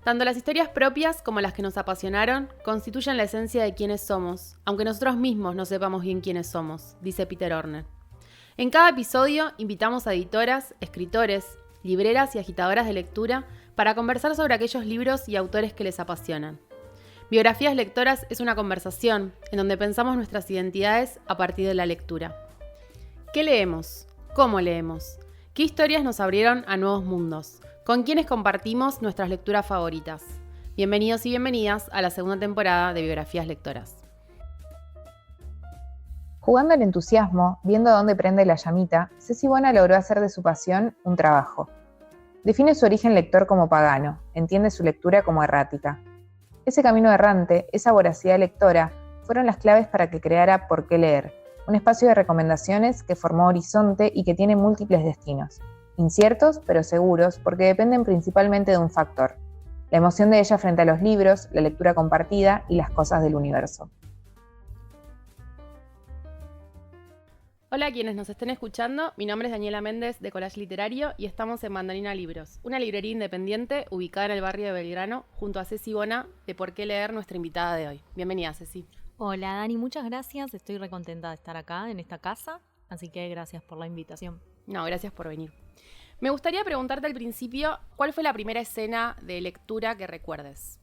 Tanto las historias propias como las que nos apasionaron constituyen la esencia de quiénes somos, aunque nosotros mismos no sepamos bien quiénes somos, dice Peter Orner. En cada episodio invitamos a editoras, escritores, libreras y agitadoras de lectura para conversar sobre aquellos libros y autores que les apasionan. Biografías Lectoras es una conversación en donde pensamos nuestras identidades a partir de la lectura. ¿Qué leemos? ¿Cómo leemos? ¿Qué historias nos abrieron a nuevos mundos? ¿Con quiénes compartimos nuestras lecturas favoritas? Bienvenidos y bienvenidas a la segunda temporada de Biografías Lectoras. Jugando al entusiasmo, viendo dónde prende la llamita, Ceci Bona logró hacer de su pasión un trabajo. Define su origen lector como pagano, entiende su lectura como errática. Ese camino errante, esa voracidad lectora, fueron las claves para que creara Por qué leer, un espacio de recomendaciones que formó Horizonte y que tiene múltiples destinos. Inciertos, pero seguros, porque dependen principalmente de un factor: la emoción de ella frente a los libros, la lectura compartida y las cosas del universo. Hola a quienes nos estén escuchando, mi nombre es Daniela Méndez de Collage Literario y estamos en Mandarina Libros, una librería independiente ubicada en el barrio de Belgrano, junto a Ceci Bona de Por qué leer, nuestra invitada de hoy. Bienvenida, Ceci. Hola Dani, muchas gracias, estoy recontenta de estar acá en esta casa, así que gracias por la invitación. No, gracias por venir. Me gustaría preguntarte al principio, ¿cuál fue la primera escena de lectura que recuerdes?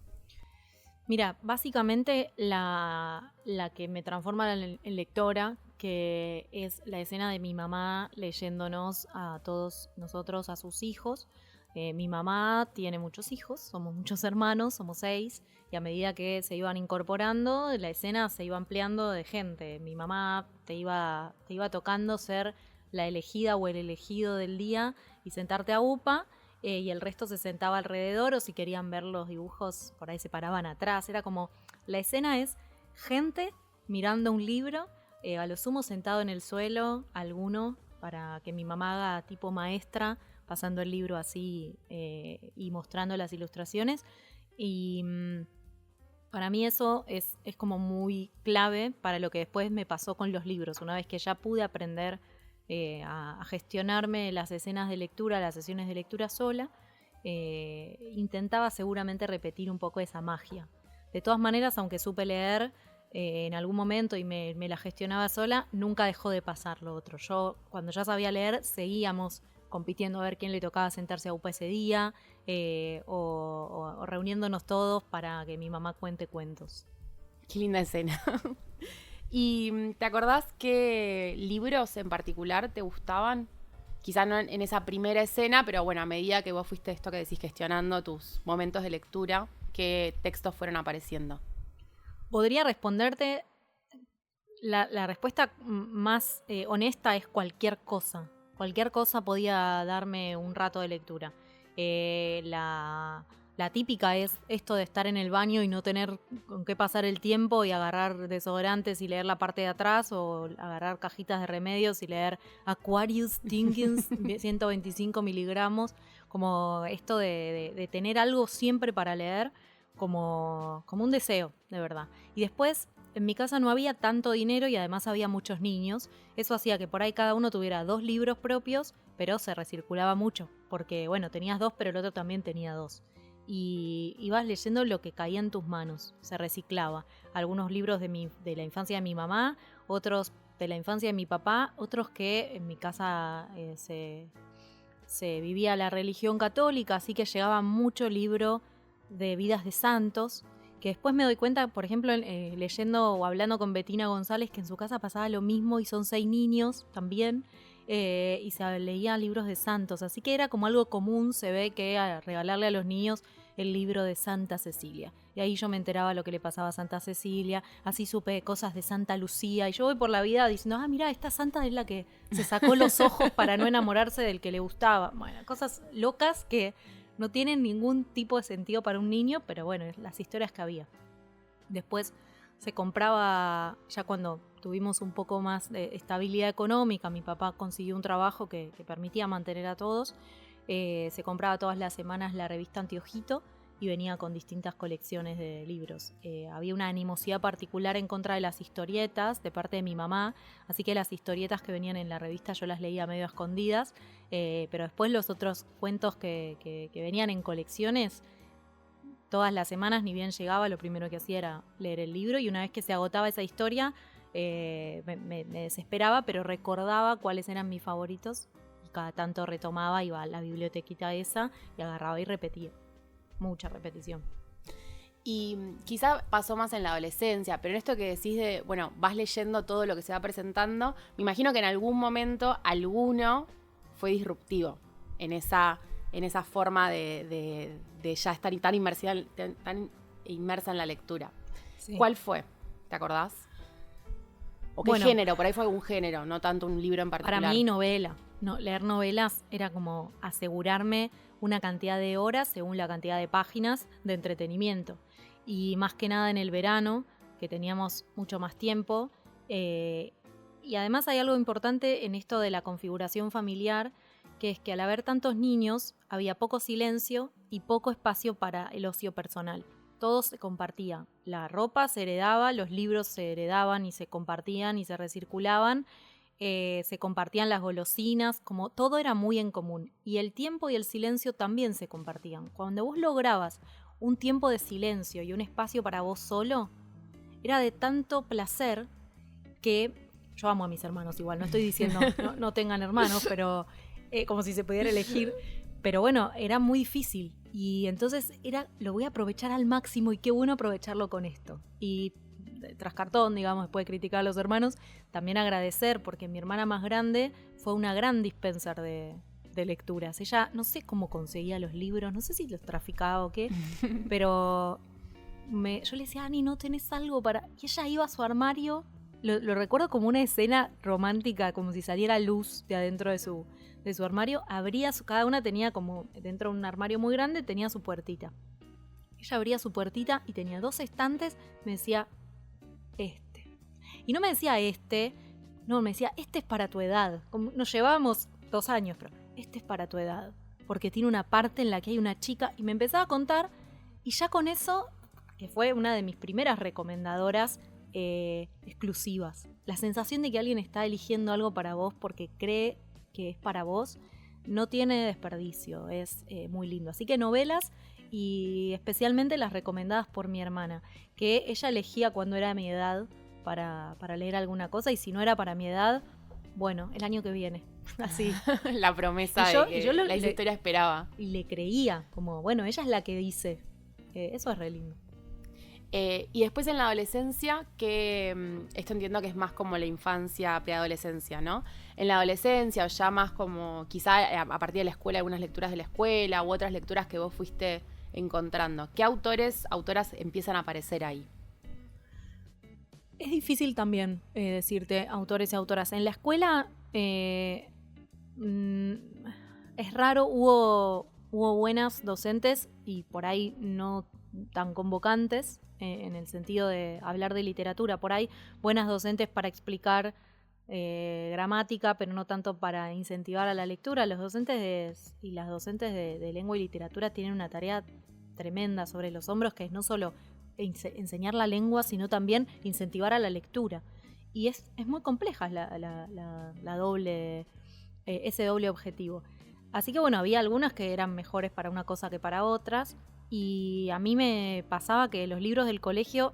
Mira, básicamente la que me transforma en lectora, que es la escena de mi mamá leyéndonos a todos nosotros, a sus hijos. Mi mamá tiene muchos hijos, somos muchos hermanos, somos 6, y a medida que se iban incorporando, la escena se iba ampliando de gente. Mi mamá te iba tocando ser la elegida o el elegido del día y sentarte a UPA, y el resto se sentaba alrededor, o si querían ver los dibujos, por ahí se paraban atrás. Era como, la escena es gente mirando un libro, a lo sumo sentado en el suelo, alguno, para que mi mamá haga tipo maestra, pasando el libro así y mostrando las ilustraciones. Y para mí eso es como muy clave para lo que después me pasó con los libros. Una vez que ya pude aprender a gestionarme las escenas de lectura, las sesiones de lectura sola, intentaba seguramente repetir un poco esa magia. De todas maneras, aunque supe leer en algún momento y me la gestionaba sola, nunca dejó de pasar lo otro. Yo, cuando ya sabía leer, seguíamos compitiendo a ver quién le tocaba sentarse a UPA ese día, o reuniéndonos todos para que mi mamá cuente cuentos. Qué linda escena. ¿Y te acordás qué libros en particular te gustaban? Quizá no en esa primera escena, pero bueno, a medida que vos fuiste esto que decís gestionando tus momentos de lectura, ¿qué textos fueron apareciendo? Podría responderte, la respuesta más honesta es cualquier cosa. Cualquier cosa podía darme un rato de lectura. La típica es esto de estar en el baño y no tener con qué pasar el tiempo y agarrar desodorantes y leer la parte de atrás, o agarrar cajitas de remedios y leer Aquarius Dinkins 125 miligramos, como esto de tener algo siempre para leer, como un deseo, de verdad. Y después, en mi casa no había tanto dinero y además había muchos niños. Eso hacía que por ahí cada uno tuviera 2 libros propios, pero se recirculaba mucho, porque bueno, tenías 2, pero el otro también tenía 2. Y ibas leyendo lo que caía en tus manos, se reciclaba. Algunos libros de la infancia de mi mamá, otros de la infancia de mi papá, otros que en mi casa se vivía la religión católica, así que llegaba mucho libro de vidas de santos, que después me doy cuenta, por ejemplo, leyendo o hablando con Betina González, que en su casa pasaba lo mismo y son 6 niños también, y se leían libros de santos, así que era como algo común, se ve, que a regalarle a los niños el libro de Santa Cecilia. Y ahí yo me enteraba lo que le pasaba a Santa Cecilia, así supe cosas de Santa Lucía, y yo voy por la vida diciendo, mira, esta santa es la que se sacó los ojos para no enamorarse del que le gustaba. Bueno, cosas locas que no tienen ningún tipo de sentido para un niño, pero bueno, las historias que había. Después se compraba, ya cuando tuvimos un poco más de estabilidad económica, mi papá consiguió un trabajo que permitía mantener a todos, se compraba todas las semanas la revista Antiojito y venía con distintas colecciones de libros. Había una animosidad particular en contra de las historietas de parte de mi mamá, así que las historietas que venían en la revista yo las leía medio a escondidas, pero después los otros cuentos que venían en colecciones todas las semanas, ni bien llegaba, lo primero que hacía era leer el libro, y una vez que se agotaba esa historia, me desesperaba, pero recordaba cuáles eran mis favoritos, y cada tanto retomaba, iba a la bibliotequita esa y agarraba y repetía. Mucha repetición. Y quizá pasó más en la adolescencia, pero en esto que decís de, bueno, vas leyendo todo lo que se va presentando, me imagino que en algún momento alguno fue disruptivo en esa forma de ya estar tan inmersa en la lectura. Sí. ¿Cuál fue? ¿Te acordás? ¿O qué género? Por ahí fue algún género, no tanto un libro en particular. Para mí, novela. Leer novelas era como asegurarme una cantidad de horas según la cantidad de páginas de entretenimiento. Y más que nada en el verano, que teníamos mucho más tiempo. Y además hay algo importante en esto de la configuración familiar, que es que al haber tantos niños, había poco silencio y poco espacio para el ocio personal. Todo se compartía. La ropa se heredaba, los libros se heredaban y se compartían y se recirculaban. Se compartían las golosinas, como todo era muy en común. Y el tiempo y el silencio también se compartían. Cuando vos lograbas un tiempo de silencio y un espacio para vos solo, era de tanto placer que... Yo amo a mis hermanos igual, no estoy diciendo no tengan hermanos, pero como si se pudiera elegir. Pero bueno, era muy difícil. Y entonces lo voy a aprovechar al máximo, y qué bueno aprovecharlo con esto. Y tras cartón, digamos, después de criticar a los hermanos, también agradecer, porque mi hermana más grande fue una gran dispenser de lecturas. Ella, no sé cómo conseguía los libros, no sé si los traficaba o qué, pero yo le decía, Ani, ¿no tenés algo para...? Y ella iba a su armario, lo recuerdo como una escena romántica, como si saliera luz de adentro de su armario, cada una tenía como, dentro de un armario muy grande, tenía su puertita. Ella abría su puertita y tenía 2 estantes, me decía, y no me decía no, me decía, este es para tu edad. Como nos llevábamos 2 años, pero este es para tu edad, porque tiene una parte en la que hay una chica, y me empezaba a contar, y ya con eso, que fue una de mis primeras recomendadoras exclusivas, la sensación de que alguien está eligiendo algo para vos porque cree que es para vos, no tiene desperdicio, es muy lindo. Así que novelas, y especialmente las recomendadas por mi hermana, que ella elegía cuando era mi edad para leer alguna cosa, y si no era para mi edad, bueno, el año que viene. Así. La promesa de que la historia esperaba. Y le creía, como, bueno, ella es la que dice. Eso es re lindo. Y después en la adolescencia, que esto entiendo que es más como la infancia, preadolescencia, ¿no? En la adolescencia, o ya más como quizá a partir de la escuela, algunas lecturas de la escuela u otras lecturas que vos fuiste encontrando. ¿Qué autoras empiezan a aparecer ahí? Es difícil también decirte autores y autoras. En la escuela es raro, hubo buenas docentes y por ahí no tan convocantes en el sentido de hablar de literatura. Por ahí buenas docentes para explicar gramática, pero no tanto para incentivar a la lectura. Los docentes y las docentes de lengua y literatura tienen una tarea tremenda sobre los hombros, que es no solo enseñar la lengua, sino también incentivar a la lectura. Y es muy compleja la doble, ese doble objetivo. Así que bueno, había algunas que eran mejores para una cosa que para otras, y a mí me pasaba que los libros del colegio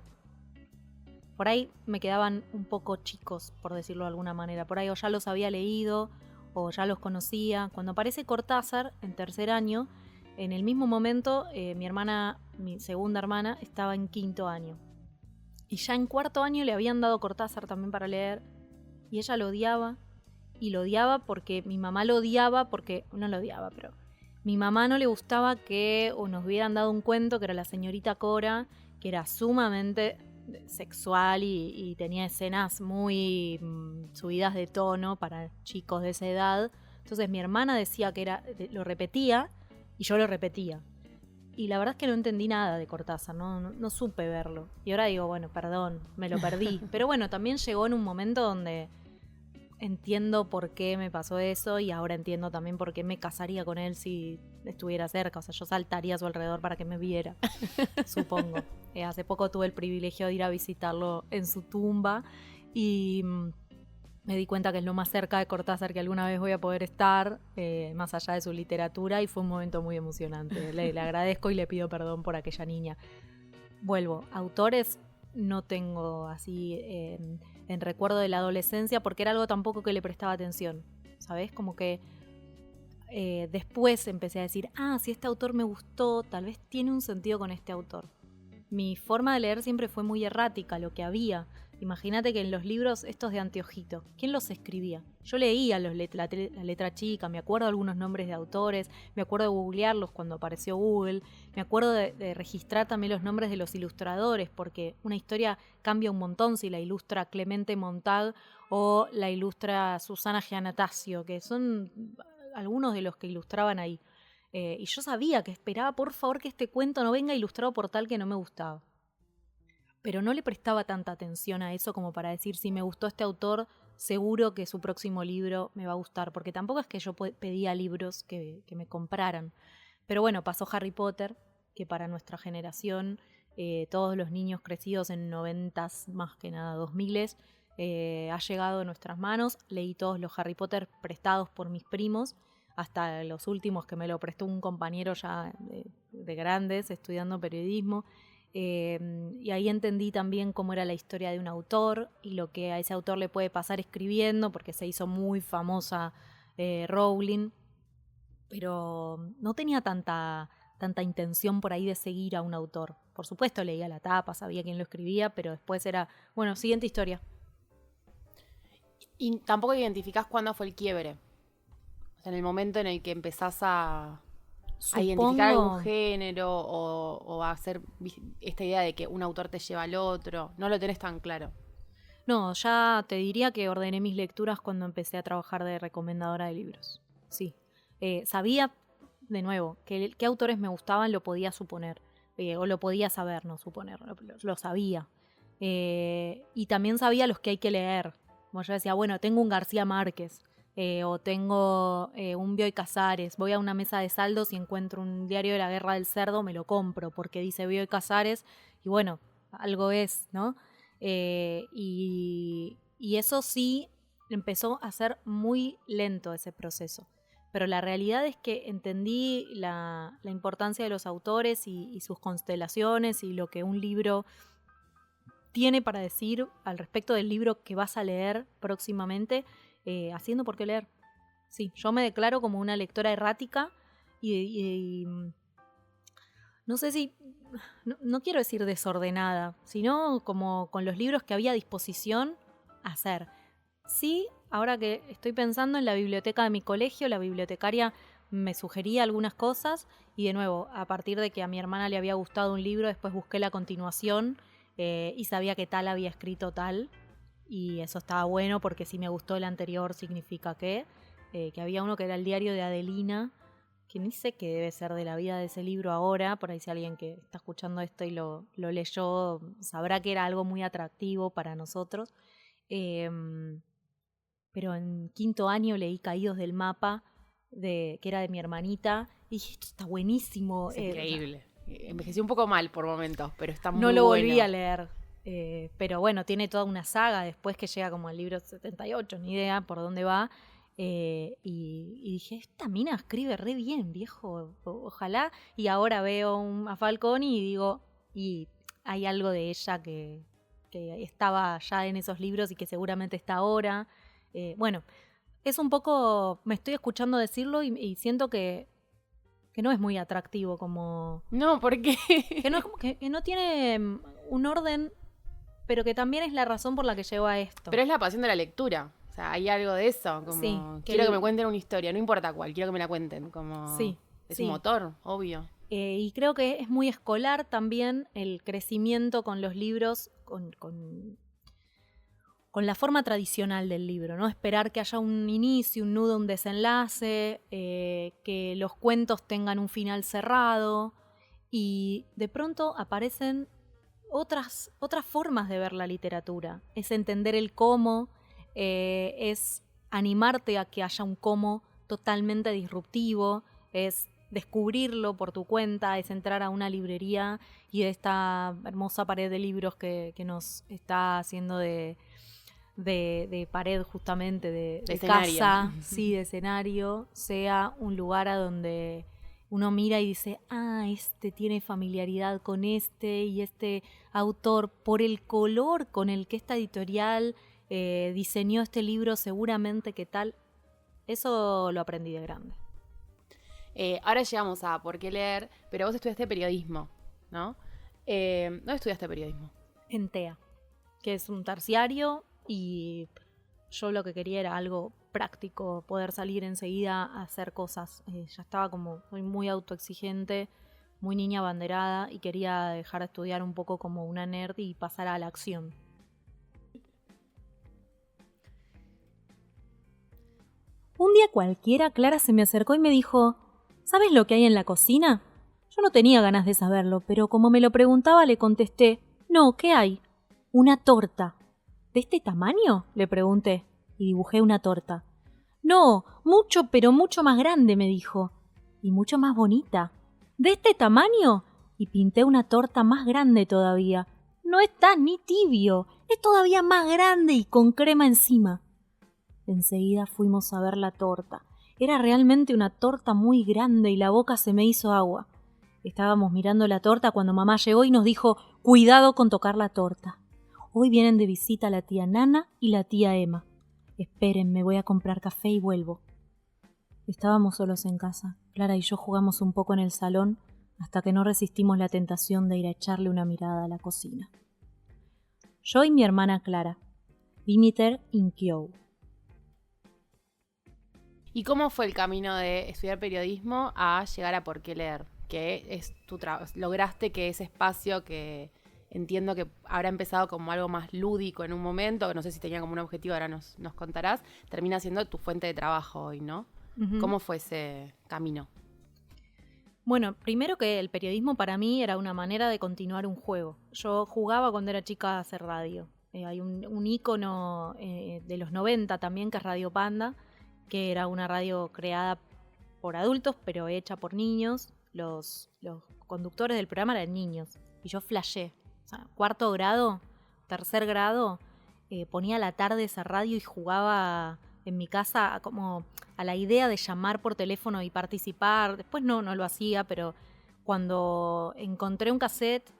por ahí me quedaban un poco chicos, por decirlo de alguna manera. Por ahí o ya los había leído o ya los conocía. Cuando aparece Cortázar en 3er año, en el mismo momento mi segunda hermana, estaba en 5º año. Y ya en 4º año le habían dado Cortázar también para leer, y ella lo odiaba. Y lo odiaba porque mi mamá lo odiaba, porque no lo odiaba, pero mi mamá no le gustaba que nos hubieran dado un cuento que era La señorita Cora, que era sumamente sexual y tenía escenas muy subidas de tono para chicos de esa edad. Entonces mi hermana decía que lo repetía y yo lo repetía. Y la verdad es que no entendí nada de Cortázar, no supe verlo. Y ahora digo, bueno, perdón, me lo perdí. Pero bueno, también llegó en un momento donde entiendo por qué me pasó eso, y ahora entiendo también por qué me casaría con él si estuviera cerca. O sea, yo saltaría a su alrededor para que me viera, supongo. Hace poco tuve el privilegio de ir a visitarlo en su tumba, y Me di cuenta que es lo más cerca de Cortázar que alguna vez voy a poder estar, más allá de su literatura, y fue un momento muy emocionante. Le agradezco y le pido perdón por aquella niña. Vuelvo, autores no tengo así en recuerdo de la adolescencia, porque era algo tampoco que le prestaba atención, ¿sabes? Como que después empecé a decir, si este autor me gustó, tal vez tiene un sentido con este autor. Mi forma de leer siempre fue muy errática, lo que había. Imagínate que en los libros estos de anteojito, ¿quién los escribía? Yo leía la letra chica, me acuerdo algunos nombres de autores, me acuerdo de googlearlos cuando apareció Google, me acuerdo de registrar también los nombres de los ilustradores, porque una historia cambia un montón si la ilustra Clemente Montag o la ilustra Susana Giannatasio, que son algunos de los que ilustraban ahí. Y yo sabía que esperaba, por favor, que este cuento no venga ilustrado por tal que no me gustaba. Pero no le prestaba tanta atención a eso como para decir, si me gustó este autor, seguro que su próximo libro me va a gustar, porque tampoco es que yo pedía libros que me compraran. Pero bueno, pasó Harry Potter, que para nuestra generación, todos los niños crecidos en 90s, más que nada 2000s, ha llegado a nuestras manos. Leí todos los Harry Potter prestados por mis primos, hasta los últimos que me lo prestó un compañero ya de grandes, estudiando periodismo. Y ahí entendí también cómo era la historia de un autor y lo que a ese autor le puede pasar escribiendo, porque se hizo muy famosa Rowling, pero no tenía tanta intención por ahí de seguir a un autor. Por supuesto leía la tapa, sabía quién lo escribía, pero después era, bueno, siguiente historia. Y tampoco identificás cuándo fue el quiebre. O sea, en el momento en el que empezás a identificar algún género o a hacer esta idea de que un autor te lleva al otro. No lo tenés tan claro. No, ya te diría que ordené mis lecturas cuando empecé a trabajar de recomendadora de libros. Sí. Sabía, de nuevo, qué autores me gustaban, lo podía suponer. O lo podía saber, no suponer. Lo sabía. Y también sabía los que hay que leer. Como yo decía, bueno, tengo un García Márquez. O tengo un Bioy Casares, voy a una mesa de saldos y encuentro un diario de la Guerra del Cerdo, me lo compro porque dice Bioy Casares y bueno, algo es, ¿no? Y eso sí empezó a ser muy lento ese proceso, pero la realidad es que entendí la importancia de los autores y sus constelaciones y lo que un libro tiene para decir al respecto del libro que vas a leer próximamente, haciendo por qué leer. Sí, yo me declaro como una lectora errática y no sé si, no quiero decir desordenada, sino como con los libros que había a disposición hacer. Sí, ahora que estoy pensando en la biblioteca de mi colegio, la bibliotecaria me sugería algunas cosas y de nuevo, a partir de que a mi hermana le había gustado un libro, después busqué la continuación y sabía que tal había escrito tal. Y eso estaba bueno porque si me gustó el anterior significa que había uno que era el diario de Adelina, que ni sé qué debe ser de la vida de ese libro ahora, por ahí si alguien que está escuchando esto y lo leyó sabrá que era algo muy atractivo para nosotros. Pero en quinto año leí Caídos del Mapa, que era de mi hermanita, y dije, esto está buenísimo. Es increíble. Envejeció un poco mal por momentos, pero está muy bueno. No lo volví a leer. Pero bueno, tiene toda una saga después que llega como al libro 78, ni idea por dónde va. Y dije, esta mina escribe re bien, viejo, ojalá. Y ahora veo a Falconi y digo, y hay algo de ella que estaba ya en esos libros y que seguramente está ahora. Bueno, es un poco, me estoy escuchando decirlo y siento que no es muy atractivo como... No, ¿por qué? Que no tiene un orden, pero que también es la razón por la que llevo a esto. Pero es la pasión de la lectura. O sea, hay algo de eso. Como, sí, quiero que me cuenten una historia, no importa cuál, quiero que me la cuenten. Como, sí, es un motor, obvio. Y creo que es muy escolar también el crecimiento con los libros, con la forma tradicional del libro, ¿no? Esperar que haya un inicio, un nudo, un desenlace, que los cuentos tengan un final cerrado, y de pronto aparecen otras formas de ver la literatura. Es entender el cómo, es animarte a que haya un cómo totalmente disruptivo, es descubrirlo por tu cuenta, es entrar a una librería y de esta hermosa pared de libros que nos está haciendo de de pared justamente, de escenario. casa, sí, de escenario, sea un lugar a donde uno mira y dice, este tiene familiaridad con este y este autor, por el color con el que esta editorial diseñó este libro, seguramente que tal. Eso lo aprendí de grande. Ahora llegamos a por qué leer, pero vos estudiaste periodismo, ¿no? ¿Dónde estudiaste periodismo? En TEA, que es un terciario, y yo lo que quería era algo práctico, poder salir enseguida a hacer cosas. Ya estaba soy muy autoexigente, muy niña abanderada, y quería dejar de estudiar un poco como una nerd y pasar a la acción. Un día cualquiera, Clara se me acercó y me dijo, ¿sabes lo que hay en la cocina? Yo no tenía ganas de saberlo, pero como me lo preguntaba le contesté, no, ¿qué hay? Una torta. ¿De este tamaño?, le pregunté, y dibujé una torta. No, mucho, pero mucho más grande, me dijo, y mucho más bonita. ¿De este tamaño? Y pinté una torta más grande todavía. No está ni tibio, es todavía más grande y con crema encima. Enseguida fuimos a ver la torta. Era realmente una torta muy grande y la boca se me hizo agua. Estábamos mirando la torta cuando mamá llegó y nos dijo, cuidado con tocar la torta. Hoy vienen de visita la tía Nana y la tía Emma. Esperen, me voy a comprar café y vuelvo. Estábamos solos en casa. Clara y yo jugamos un poco en el salón hasta que no resistimos la tentación de ir a echarle una mirada a la cocina. Yo y mi hermana Clara. Dimiter Inkiow. ¿Y cómo fue el camino de estudiar periodismo a llegar a por qué leer? Que es lograste que ese espacio que entiendo que habrá empezado como algo más lúdico en un momento, no sé si tenía como un objetivo, ahora nos contarás, termina siendo tu fuente de trabajo hoy, ¿no? Uh-huh. ¿Cómo fue ese camino? Bueno, primero que el periodismo para mí era una manera de continuar un juego. Yo jugaba cuando era chica a hacer radio. Hay un ícono de los 90 también, que es Radio Panda, que era una radio creada por adultos, pero hecha por niños. Los conductores del programa eran niños. Y yo flashé. O sea, cuarto grado, tercer grado, ponía a la tarde esa radio y jugaba en mi casa como a la idea de llamar por teléfono y participar. Después no lo hacía, pero cuando encontré un cassette,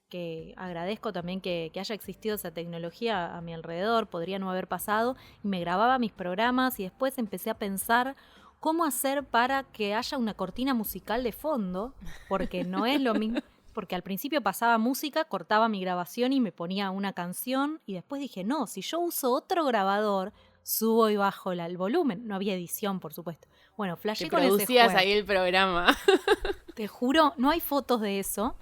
que agradezco también que haya existido esa tecnología a mi alrededor, podría no haber pasado, y me grababa mis programas y después empecé a pensar cómo hacer para que haya una cortina musical de fondo, porque no es lo mismo, porque al principio pasaba música, cortaba mi grabación y me ponía una canción, y después dije, no, si yo uso otro grabador, subo y bajo el volumen. No había edición, por supuesto. Bueno, flashé con ese juego. Producías ahí el programa. Te juro, no hay fotos de eso,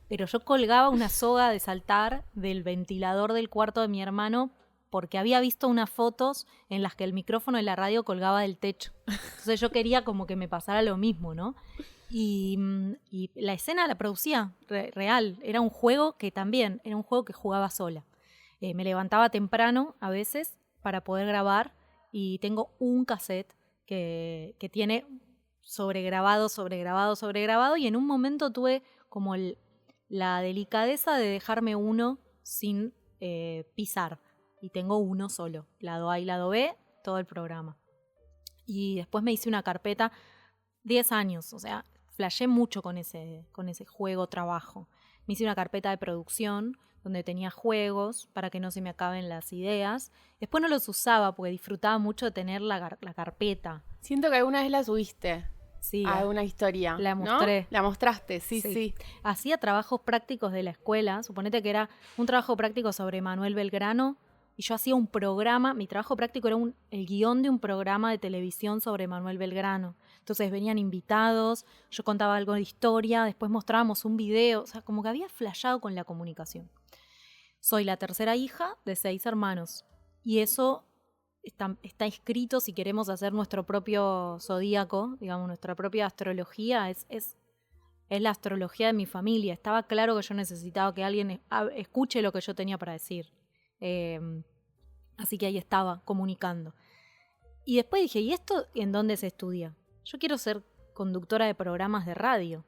pero yo colgaba una soga de saltar del ventilador del cuarto de mi hermano porque había visto unas fotos en las que el micrófono de la radio colgaba del techo. Entonces yo quería como que me pasara lo mismo, ¿no? Y la escena la producía real. Era un juego que también, era un juego que jugaba sola. Me levantaba temprano a veces para poder grabar y tengo un cassette que tiene sobregrabado y en un momento tuve como la delicadeza de dejarme uno sin pisar. Y tengo uno solo, lado A y lado B, todo el programa. Y después me hice una carpeta, 10 años, o sea, flashé mucho con ese juego trabajo. Me hice una carpeta de producción donde tenía juegos para que no se me acaben las ideas. Después no los usaba porque disfrutaba mucho de tener la carpeta. Siento que alguna vez la subiste. Sí, a una historia. La mostré. ¿No? La mostraste, sí. Hacía trabajos prácticos de la escuela. Suponete que era un trabajo práctico sobre Manuel Belgrano y yo hacía un programa. Mi trabajo práctico era el guión de un programa de televisión sobre Manuel Belgrano. Entonces venían invitados, yo contaba algo de historia, después mostrábamos un video. O sea, como que había flashado con la comunicación. Soy la tercera hija de 6 hermanos y eso está escrito, si queremos hacer nuestro propio zodíaco, digamos, nuestra propia astrología, es la astrología de mi familia. Estaba claro que yo necesitaba que alguien escuche lo que yo tenía para decir. Así que ahí estaba, comunicando. Y después dije, ¿y esto en dónde se estudia? Yo quiero ser conductora de programas de radio.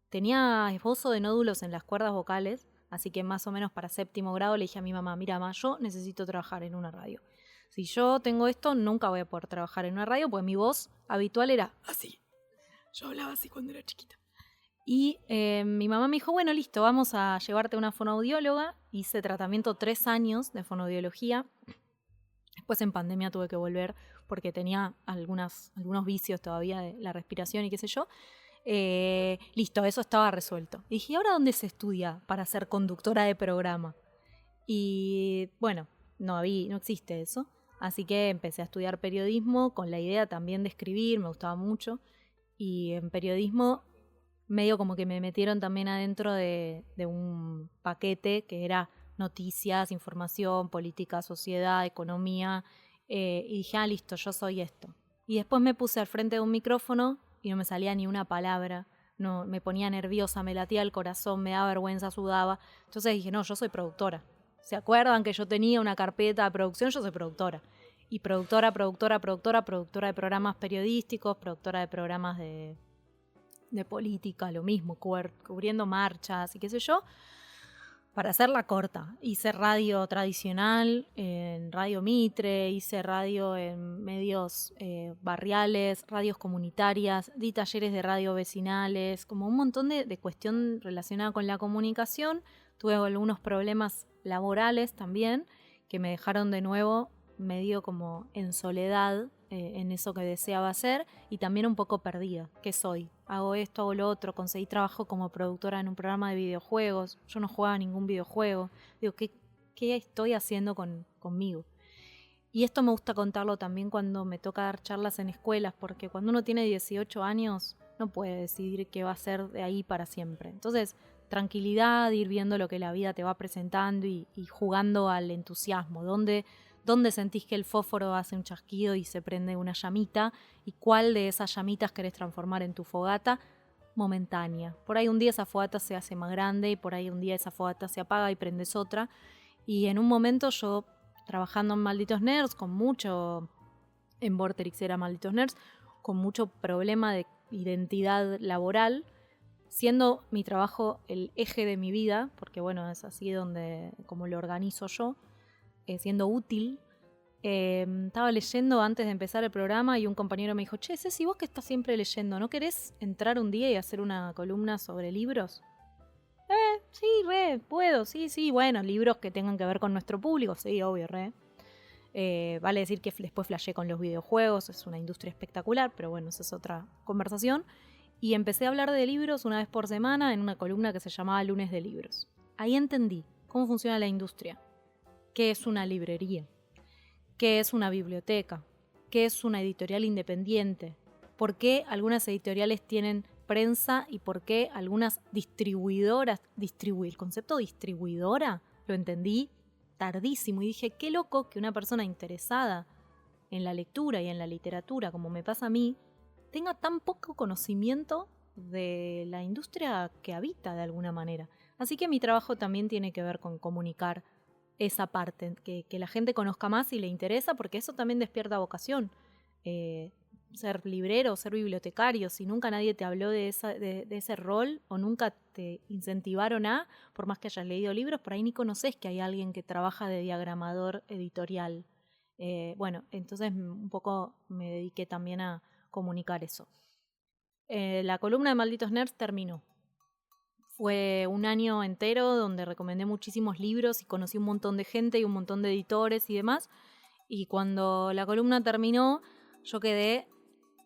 Tenía esbozo de nódulos en las cuerdas vocales, así que más o menos para 7º grado le dije a mi mamá, mira, mamá, yo necesito trabajar en una radio. Si yo tengo esto, nunca voy a poder trabajar en una radio, porque mi voz habitual era así. Yo hablaba así cuando era chiquita. Y mi mamá me dijo, bueno, listo, vamos a llevarte a una fonoaudióloga. Hice tratamiento 3 años de fonoaudiología. Después en pandemia tuve que volver porque tenía algunos vicios todavía de la respiración y qué sé yo. Listo, eso estaba resuelto. Y dije, ¿y ahora dónde se estudia para ser conductora de programa? Y bueno, no existe eso. Así que empecé a estudiar periodismo con la idea también de escribir, me gustaba mucho. Y en periodismo medio como que me metieron también adentro de un paquete que era noticias, información, política, sociedad, economía. Y dije, listo, yo soy esto. Y después me puse al frente de un micrófono y no me salía ni una palabra. No, me ponía nerviosa, me latía el corazón, me daba vergüenza, sudaba. Entonces dije, no, yo soy productora. ¿Se acuerdan que yo tenía una carpeta de producción? Yo soy productora. Y productora de programas periodísticos, productora de programas de política, lo mismo, cubriendo marchas y qué sé yo. Para hacerla corta, hice radio tradicional, en Radio Mitre, hice radio en medios barriales, radios comunitarias, di talleres de radio vecinales, como un montón de cuestión relacionada con la comunicación. Tuve algunos problemas laborales también, que me dejaron de nuevo medio como en soledad en eso que deseaba hacer y también un poco perdida. ¿Qué soy? Hago esto, hago lo otro. Conseguí trabajo como productora en un programa de videojuegos. Yo no jugaba ningún videojuego. Digo, ¿qué estoy haciendo conmigo? Y esto me gusta contarlo también cuando me toca dar charlas en escuelas, porque cuando uno tiene 18 años no puede decidir qué va a hacer de ahí para siempre. Entonces, tranquilidad, ir viendo lo que la vida te va presentando y jugando al entusiasmo. ¿Dónde sentís que el fósforo hace un chasquido y se prende una llamita? ¿Y cuál de esas llamitas querés transformar en tu fogata? Momentánea. Por ahí un día esa fogata se hace más grande y por ahí un día esa fogata se apaga y prendes otra. Y en un momento yo, trabajando en Malditos Nerds, en Vorterix era Malditos Nerds, con mucho problema de identidad laboral, siendo mi trabajo el eje de mi vida, porque bueno, es así como lo organizo yo, siendo útil. Estaba leyendo antes de empezar el programa y un compañero me dijo, che, Ceci, vos que estás siempre leyendo, ¿no querés entrar un día y hacer una columna sobre libros? Sí, puedo, sí, bueno, libros que tengan que ver con nuestro público, sí, obvio, vale decir que después flashé con los videojuegos, es una industria espectacular, pero bueno, esa es otra conversación. Y empecé a hablar de libros una vez por semana en una columna que se llamaba Lunes de Libros. Ahí entendí cómo funciona la industria. ¿Qué es una librería? ¿Qué es una biblioteca? ¿Qué es una editorial independiente? ¿Por qué algunas editoriales tienen prensa y por qué algunas distribuidoras? El concepto distribuidora lo entendí tardísimo y dije, qué loco que una persona interesada en la lectura y en la literatura, como me pasa a mí, tenga tan poco conocimiento de la industria que habita de alguna manera. Así que mi trabajo también tiene que ver con comunicar esa parte, que la gente conozca más si le interesa, porque eso también despierta vocación. Ser librero, ser bibliotecario, si nunca nadie te habló de ese rol o nunca te incentivaron por más que hayas leído libros, por ahí ni conoces que hay alguien que trabaja de diagramador editorial. Bueno, entonces un poco me dediqué también a comunicar eso. La columna de Malditos Nerds terminó. Fue un año entero donde recomendé muchísimos libros y conocí un montón de gente y un montón de editores y demás. Y cuando la columna terminó, yo quedé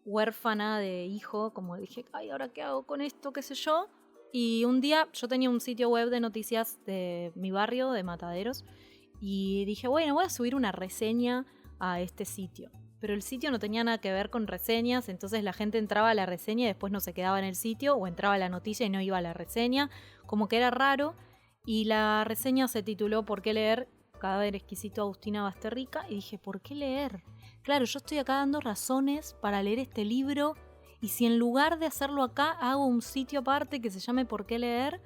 huérfana de hijo, como dije, ay, ¿ahora qué hago con esto? ¿Qué sé yo? Y un día yo tenía un sitio web de noticias de mi barrio, de Mataderos, y dije, bueno, voy a subir una reseña a este sitio. Pero el sitio no tenía nada que ver con reseñas, entonces la gente entraba a la reseña y después no se quedaba en el sitio, o entraba a la noticia y no iba a la reseña, como que era raro. Y la reseña se tituló ¿Por qué leer? Cadáver exquisito, Agustina Basterrica, y dije, ¿por qué leer? Claro, yo estoy acá dando razones para leer este libro, y si en lugar de hacerlo acá hago un sitio aparte que se llame ¿Por qué leer?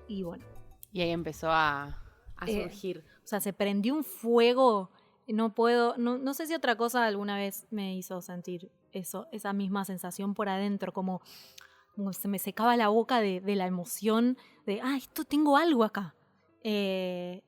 Y bueno. Y ahí empezó a surgir. O sea, se prendió un fuego. No sé si otra cosa alguna vez me hizo sentir esa misma sensación por adentro, como se me secaba la boca de la emoción de, esto tengo algo acá.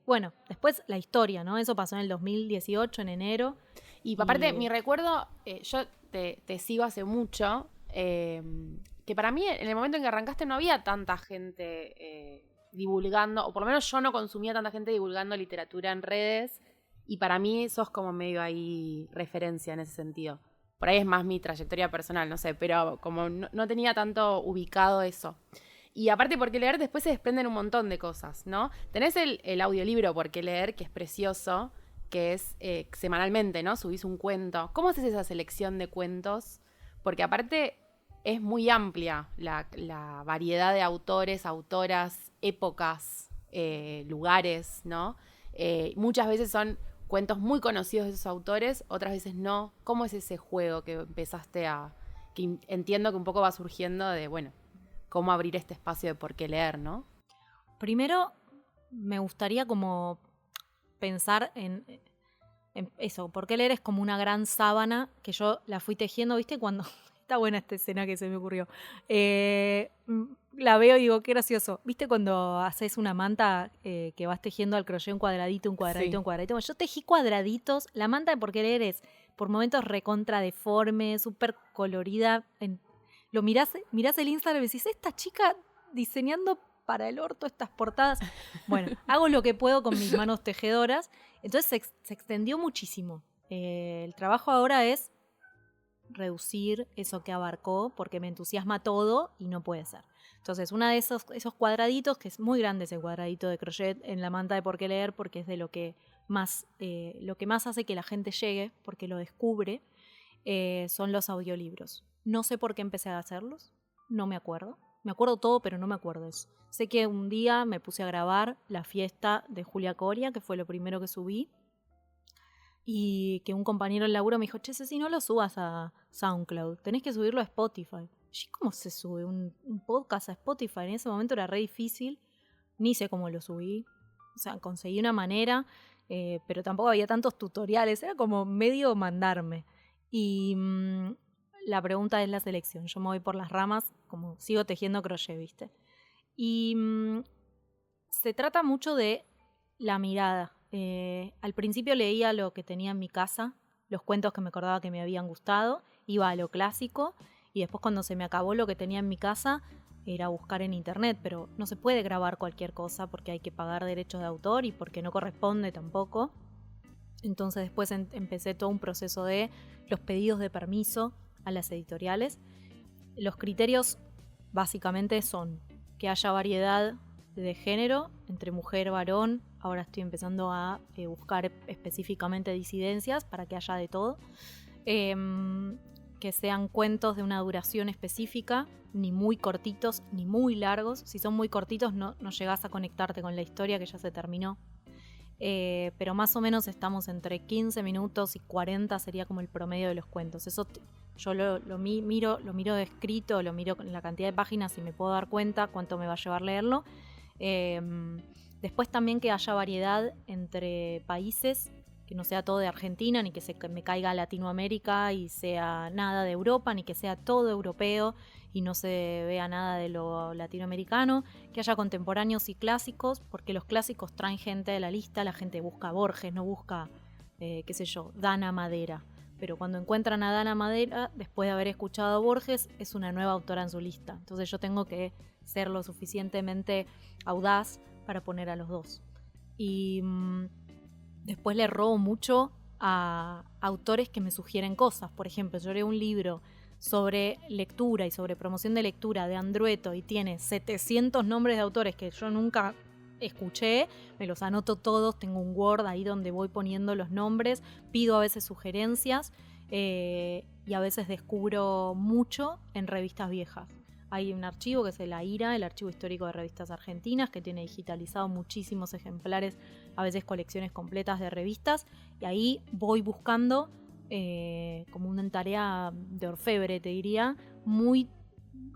Bueno, después la historia, ¿no? Eso pasó en el 2018, en enero. Y aparte, mi recuerdo, yo te sigo hace mucho, que para mí en el momento en que arrancaste no había tanta gente divulgando, o por lo menos yo no consumía tanta gente divulgando literatura en redes, y para mí sos como medio ahí referencia en ese sentido. Por ahí es más mi trayectoria personal, no sé, pero como no tenía tanto ubicado eso. Y aparte porque leer después se desprenden un montón de cosas, ¿no? Tenés el audiolibro Por qué leer, que es precioso, que es semanalmente, ¿no? Subís un cuento. ¿Cómo haces esa selección de cuentos? Porque aparte es muy amplia la variedad de autores, autoras, épocas, lugares, ¿no? Muchas veces son cuentos muy conocidos de esos autores, otras veces no. ¿Cómo es ese juego que empezaste que entiendo que un poco va surgiendo de, bueno, cómo abrir este espacio de por qué leer, ¿no? Primero, me gustaría como pensar en eso, por qué leer es como una gran sábana que yo la fui tejiendo, ¿viste? Cuando... Está buena esta escena que se me ocurrió. La veo y digo, qué gracioso. ¿Viste cuando haces una manta que vas tejiendo al crochet un cuadradito, un cuadradito, sí, un cuadradito? Bueno, yo tejí cuadraditos. La manta de por qué leer es por momentos recontra deforme, súper colorida. Lo mirás el Instagram y decís, esta chica diseñando para el orto estas portadas. Bueno, hago lo que puedo con mis manos tejedoras. Entonces se extendió muchísimo. El trabajo ahora es reducir eso que abarcó porque me entusiasma todo y no puede ser. Entonces, una de esos cuadraditos, que es muy grande ese cuadradito de crochet en la manta de por qué leer, porque es de lo que más hace que la gente llegue, porque lo descubre, son los audiolibros. No sé por qué empecé a hacerlos, no me acuerdo. Me acuerdo todo, pero no me acuerdo eso. Sé que un día me puse a grabar la fiesta de Julia Coria, que fue lo primero que subí, y que un compañero del laburo me dijo, che, si no lo subas a SoundCloud, tenés que subirlo a Spotify. Y ¿cómo se sube un podcast a Spotify? En ese momento era re difícil, ni sé cómo lo subí. O sea, conseguí una manera, pero tampoco había tantos tutoriales, era como medio mandarme. Y la pregunta es la selección. Yo me voy por las ramas, como sigo tejiendo crochet, ¿viste? Y se trata mucho de la mirada. Al principio leía lo que tenía en mi casa, los cuentos que me acordaba que me habían gustado, iba a lo clásico, y después cuando se me acabó lo que tenía en mi casa era buscar en internet, pero no se puede grabar cualquier cosa porque hay que pagar derechos de autor y porque no corresponde tampoco. Entonces después empecé todo un proceso de los pedidos de permiso a las editoriales. Los criterios básicamente son que haya variedad de género, entre mujer, varón. Ahora estoy empezando a buscar específicamente disidencias para que haya de todo. Que sean cuentos de una duración específica, ni muy cortitos ni muy largos. Si son muy cortitos no llegás a conectarte con la historia que ya se terminó. Pero más o menos estamos entre 15 minutos y 40 sería como el promedio de los cuentos. Eso yo lo miro de escrito, lo miro en la cantidad de páginas y me puedo dar cuenta cuánto me va a llevar leerlo. Después también que haya variedad entre países, que no sea todo de Argentina, ni que me caiga Latinoamérica y sea nada de Europa, ni que sea todo europeo y no se vea nada de lo latinoamericano, que haya contemporáneos y clásicos, porque los clásicos traen gente de la lista, la gente busca Borges, no busca, qué sé yo, Dana Madera. Pero cuando encuentran a Dana Madera, después de haber escuchado a Borges, es una nueva autora en su lista. Entonces yo tengo que ser lo suficientemente audaz para poner a los dos. Y después le robo mucho a autores que me sugieren cosas. Por ejemplo, yo leí un libro sobre lectura y sobre promoción de lectura de Andrueto y tiene 700 nombres de autores que yo nunca escuché, me los anoto todos, tengo un Word ahí donde voy poniendo los nombres, pido a veces sugerencias y a veces descubro mucho en revistas viejas. Hay un archivo que es el AIRA, el Archivo Histórico de Revistas Argentinas, que tiene digitalizado muchísimos ejemplares, a veces colecciones completas de revistas, y ahí voy buscando como una tarea de orfebre, te diría, muy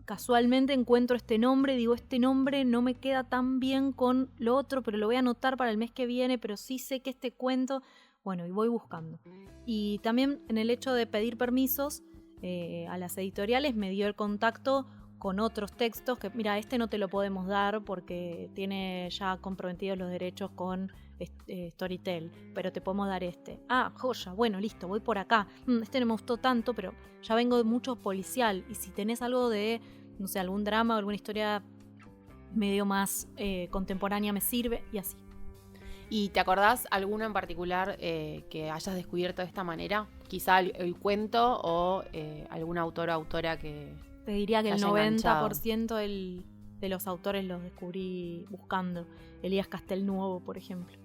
casualmente encuentro este nombre, digo, este nombre no me queda tan bien con lo otro, pero lo voy a anotar para el mes que viene, pero sí sé que este cuento, bueno, y voy buscando. Y también en el hecho de pedir permisos a las editoriales me dio el contacto con otros textos que, mira, este no te lo podemos dar porque tiene ya comprometidos los derechos con Storytel, pero te podemos dar este. Ah, joya, bueno, listo, voy por acá. Este no me gustó tanto, pero ya vengo de mucho policial. Y si tenés algo de, no sé, algún drama o alguna historia medio más contemporánea me sirve, y así. ¿Y te acordás alguno en particular que hayas descubierto de esta manera? Quizá el cuento o algún autor o autora que... Te diría que el haya 90% de los autores los descubrí buscando. Elías Castelnuovo, por ejemplo.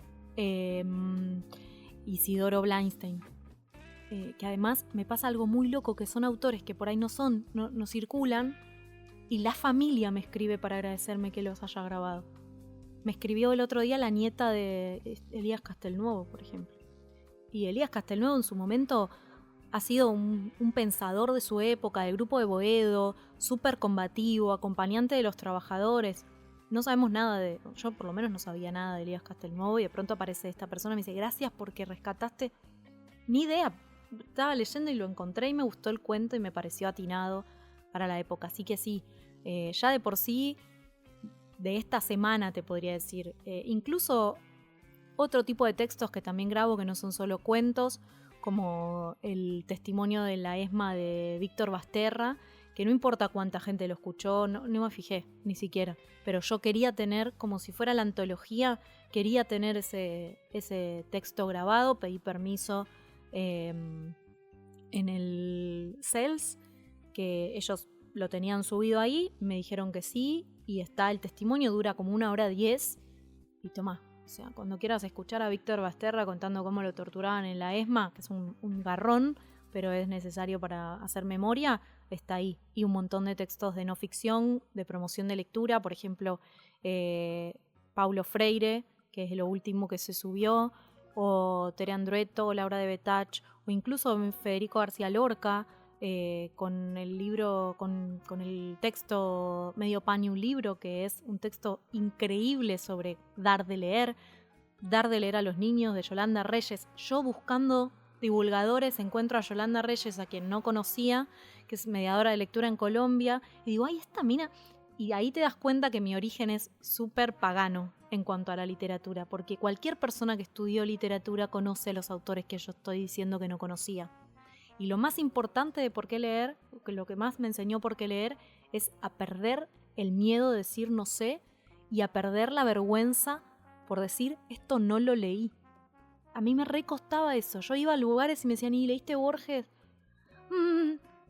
Isidoro Blainstein. Que además me pasa algo muy loco, que son autores que por ahí no circulan, y la familia me escribe para agradecerme que los haya grabado. Me escribió el otro día la nieta de Elías Castelnuovo, por ejemplo. Y Elías Castelnuovo en su momento ha sido un pensador de su época, del grupo de Boedo, súper combativo, acompañante de los trabajadores. No sabemos nada yo por lo menos no sabía nada de Elías Castelnuovo, y de pronto aparece esta persona y me dice, gracias porque rescataste. Ni idea, estaba leyendo y lo encontré y me gustó el cuento y me pareció atinado para la época. Así que sí, ya de por sí, de esta semana te podría decir, incluso otro tipo de textos que también grabo que no son solo cuentos, como el testimonio de la ESMA de Víctor Basterra, que no importa cuánta gente lo escuchó, no me fijé ni siquiera, pero yo quería tener, como si fuera la antología, quería tener ese texto grabado, pedí permiso en el CELS, que ellos lo tenían subido ahí, me dijeron que sí, y está el testimonio, dura como 1:10, y tomá. O sea, cuando quieras escuchar a Víctor Basterra contando cómo lo torturaban en la ESMA, que es un garrón, pero es necesario para hacer memoria, está ahí. Y un montón de textos de no ficción, de promoción de lectura, por ejemplo, Paulo Freire, que es lo último que se subió, o Tere Andrueto, Laura de Betach, o incluso Federico García Lorca, con el libro, con el texto Medio pan y un libro, que es un texto increíble sobre dar de leer a los niños, de Yolanda Reyes. Yo buscando divulgadores encuentro a Yolanda Reyes, a quien no conocía, que es mediadora de lectura en Colombia, y digo, ay, esta mina, y ahí te das cuenta que mi origen es súper pagano en cuanto a la literatura, porque cualquier persona que estudió literatura conoce a los autores que yo estoy diciendo que no conocía. Y lo más importante de por qué leer, lo que más me enseñó por qué leer, es a perder el miedo de decir no sé y a perder la vergüenza por decir esto no lo leí. A mí me recostaba eso. Yo iba a lugares y me decían, ¿y leíste Borges?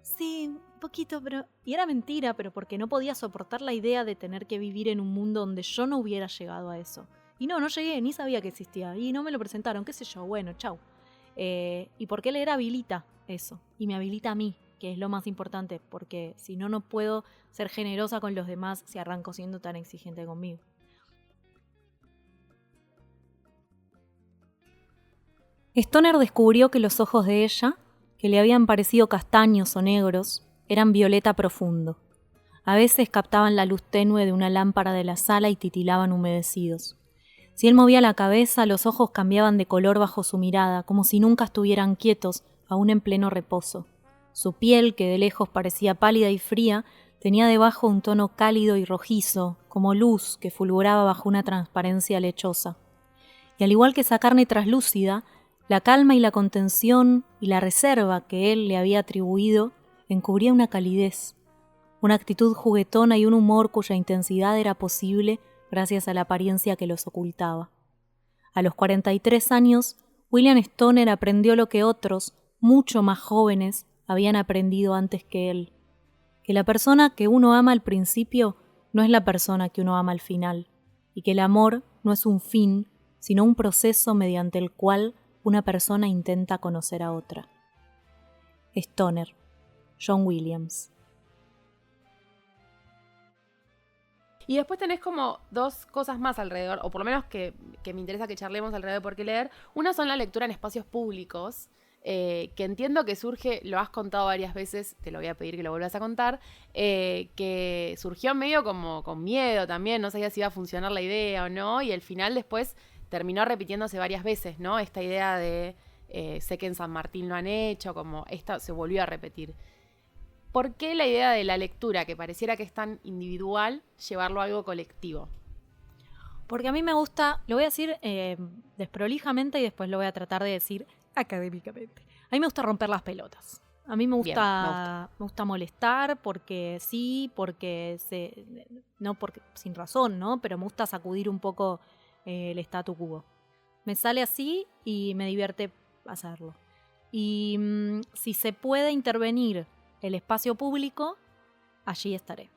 Sí, un poquito, pero... Y era mentira, pero porque no podía soportar la idea de tener que vivir en un mundo donde yo no hubiera llegado a eso. Y no llegué, ni sabía que existía. Y no me lo presentaron, qué sé yo, bueno, chau. ¿Y por qué leer habilita eso? Y me habilita a mí, que es lo más importante, porque si no, no puedo ser generosa con los demás si arranco siendo tan exigente conmigo. Stoner descubrió que los ojos de ella, que le habían parecido castaños o negros, eran violeta profundo. A veces captaban la luz tenue de una lámpara de la sala y titilaban humedecidos. Si él movía la cabeza, los ojos cambiaban de color bajo su mirada, como si nunca estuvieran quietos, aún en pleno reposo. Su piel, que de lejos parecía pálida y fría, tenía debajo un tono cálido y rojizo, como luz que fulguraba bajo una transparencia lechosa. Y al igual que esa carne traslúcida, la calma y la contención y la reserva que él le había atribuido encubría una calidez, una actitud juguetona y un humor cuya intensidad era posible gracias a la apariencia que los ocultaba. A los 43 años, William Stoner aprendió lo que otros, mucho más jóvenes, habían aprendido antes que él, que la persona que uno ama al principio no es la persona que uno ama al final, y que el amor no es un fin, sino un proceso mediante el cual una persona intenta conocer a otra. Stoner, John Williams. Y después tenés como dos cosas más alrededor, o por lo menos que me interesa que charlemos alrededor de por qué leer. Una son la lectura en espacios públicos, que entiendo que surge, lo has contado varias veces, te lo voy a pedir que lo vuelvas a contar, que surgió medio como con miedo también, no sabía si iba a funcionar la idea o no, y al final después terminó repitiéndose varias veces, ¿no? Esta idea de sé que en San Martín lo han hecho, como esta se volvió a repetir. ¿Por qué la idea de la lectura, que pareciera que es tan individual, llevarlo a algo colectivo? Porque a mí me gusta, lo voy a decir desprolijamente y después lo voy a tratar de decir académicamente. A mí me gusta romper las pelotas. A mí me gusta molestar porque sí, no porque sin razón, ¿no? Pero me gusta sacudir un poco el statu quo. Me sale así y me divierte hacerlo. Y si se puede intervenir el espacio público, allí estaré.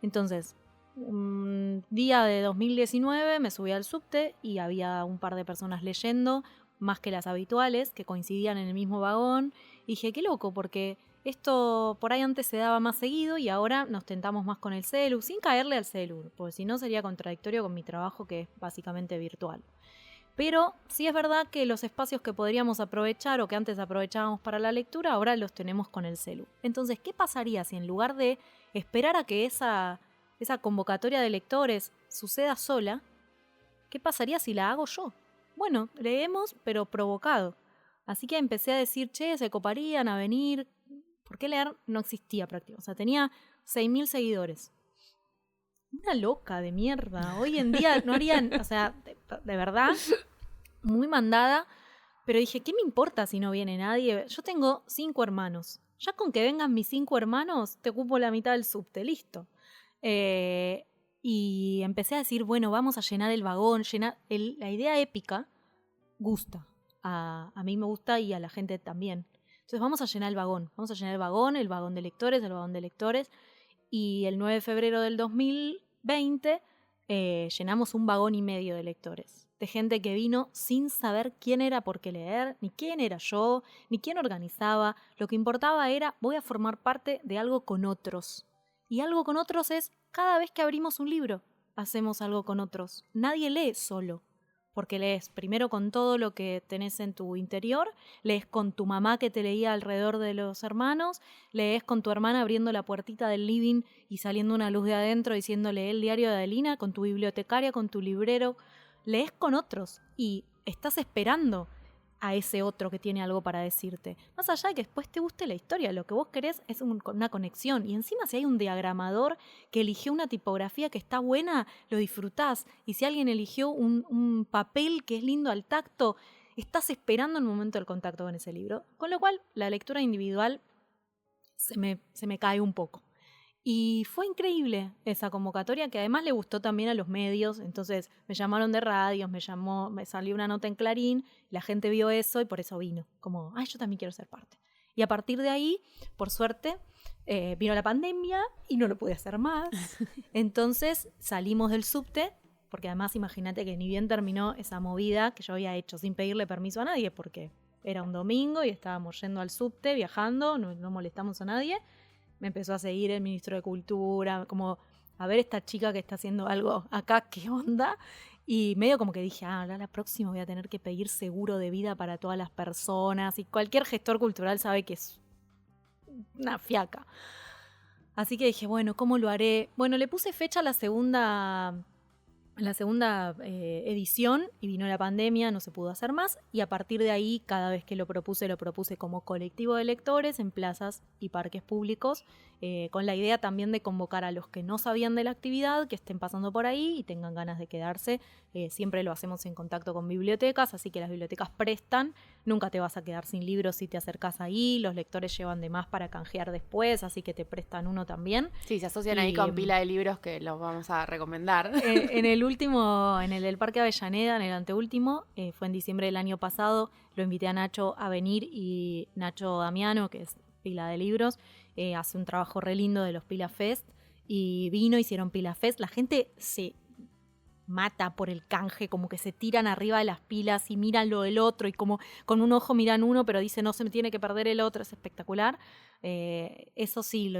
Entonces, un día de 2019 me subí al subte y había un par de personas leyendo, más que las habituales, que coincidían en el mismo vagón. Y dije, qué loco, porque esto por ahí antes se daba más seguido y ahora nos tentamos más con el celu, sin caerle al celu, porque si no sería contradictorio con mi trabajo, que es básicamente virtual. Pero sí es verdad que los espacios que podríamos aprovechar o que antes aprovechábamos para la lectura, ahora los tenemos con el celu. Entonces, ¿qué pasaría si en lugar de esperar a que esa convocatoria de lectores suceda sola, qué pasaría si la hago yo? Bueno, leemos, pero provocado. Así que empecé a decir, che, se coparían a venir. ¿Por qué leer? No existía prácticamente. O sea, tenía 6.000 seguidores. Una loca de mierda. Hoy en día no harían, o sea, de verdad, muy mandada. Pero dije, ¿qué me importa si no viene nadie? Yo tengo 5 hermanos. Ya con que vengan mis 5 hermanos, te ocupo la mitad del subte, listo. Y empecé a decir, bueno, vamos a llenar el vagón. La idea épica gusta. A mí me gusta y a la gente también. Entonces vamos a llenar el vagón. Vamos a llenar el vagón de lectores, el vagón de lectores. Y el 9 de febrero del 2020 llenamos 1,5 vagones de lectores. De gente que vino sin saber quién era por qué leer, ni quién era yo, ni quién organizaba. Lo que importaba era, voy a formar parte de algo con otros. Y algo con otros es, cada vez que abrimos un libro, hacemos algo con otros. Nadie lee solo. Porque lees primero con todo lo que tenés en tu interior, lees con tu mamá que te leía alrededor de los hermanos, lees con tu hermana abriendo la puertita del living y saliendo una luz de adentro diciéndole el diario de Adelina, con tu bibliotecaria, con tu librero. Lees con otros y estás esperando a ese otro que tiene algo para decirte. Más allá de que después te guste la historia, lo que vos querés es una conexión. Y encima si hay un diagramador que eligió una tipografía que está buena, lo disfrutás. Y si alguien eligió un papel que es lindo al tacto, estás esperando el momento del contacto con ese libro. Con lo cual, la lectura individual se me cae un poco. Y fue increíble esa convocatoria, que además le gustó también a los medios. Entonces me llamaron de radios, me salió una nota en Clarín, la gente vio eso y por eso vino. Como, yo también quiero ser parte. Y a partir de ahí, por suerte, vino la pandemia y no lo pude hacer más. Entonces salimos del subte, porque además imagínate que ni bien terminó esa movida que yo había hecho sin pedirle permiso a nadie, porque era un domingo y estábamos yendo al subte, viajando, no molestamos a nadie. Me empezó a seguir el ministro de Cultura, como a ver esta chica que está haciendo algo acá, ¿qué onda? Y medio como que dije, ahora la próxima voy a tener que pedir seguro de vida para todas las personas. Y cualquier gestor cultural sabe que es una fiaca. Así que dije, bueno, ¿cómo lo haré? Bueno, le puse fecha a la segunda edición y vino la pandemia, no se pudo hacer más y a partir de ahí cada vez que lo propuse como colectivo de lectores en plazas y parques públicos, con la idea también de convocar a los que no sabían de la actividad, que estén pasando por ahí y tengan ganas de quedarse. Siempre lo hacemos en contacto con bibliotecas, así que las bibliotecas prestan, nunca te vas a quedar sin libros si te acercás ahí, los lectores llevan de más para canjear después, así que te prestan uno también. Sí, se asocian ahí con pila de libros que los vamos a recomendar. En el del Parque Avellaneda, en el anteúltimo, fue en diciembre del año pasado, lo invité a Nacho a venir y Nacho Damiano, que es pila de libros, hace un trabajo re lindo de los Pila Fest y vino, hicieron Pila Fest, la gente se mata por el canje, como que se tiran arriba de las pilas y miran lo del otro y como con un ojo miran uno pero dicen no se me tiene que perder el otro, es espectacular. Eso sí,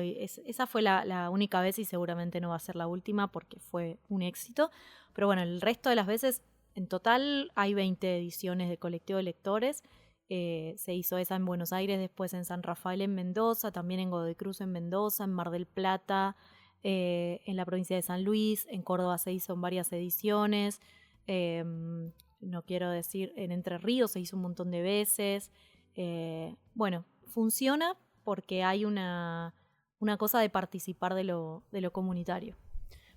esa fue la única vez y seguramente no va a ser la última porque fue un éxito, pero bueno, el resto de las veces en total hay 20 ediciones de Colectivo de Lectores. Se hizo esa en Buenos Aires, después en San Rafael en Mendoza, también en Godoy Cruz en Mendoza, en Mar del Plata, en la provincia de San Luis, en Córdoba se hizo en varias ediciones, no quiero decir, en Entre Ríos se hizo un montón de veces. Bueno, funciona porque hay una una cosa de participar de lo comunitario.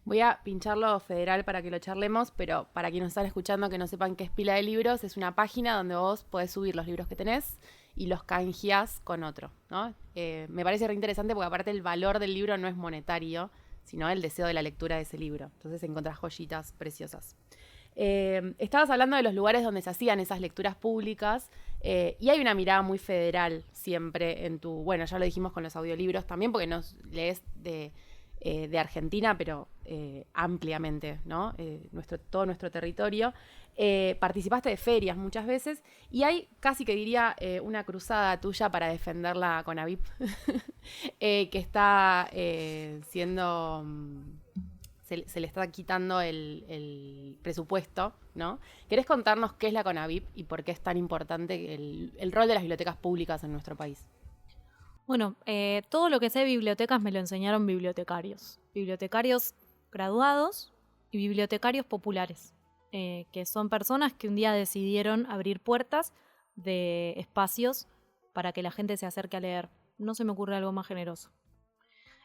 Voy a pincharlo federal para que lo charlemos, pero para quienes están escuchando que no sepan qué es Pila de Libros, es una página donde vos podés subir los libros que tenés y los canjeás con otro, ¿no? Me parece re interesante porque aparte el valor del libro no es monetario, sino el deseo de la lectura de ese libro. Entonces encontrás joyitas preciosas. Estabas hablando de los lugares donde se hacían esas lecturas públicas y hay una mirada muy federal siempre en tu... Bueno, ya lo dijimos con los audiolibros también porque nos lees de Argentina, pero ampliamente, ¿no? Todo nuestro territorio. Participaste de ferias muchas veces y hay casi que diría una cruzada tuya para defender la CONAVIP que está siendo... Se le está quitando el presupuesto, ¿no? ¿Querés contarnos qué es la CONAVIP y por qué es tan importante el rol de las bibliotecas públicas en nuestro país? Bueno, todo lo que sé de bibliotecas me lo enseñaron bibliotecarios. Bibliotecarios graduados y bibliotecarios populares, que son personas que un día decidieron abrir puertas de espacios para que la gente se acerque a leer. No se me ocurre algo más generoso.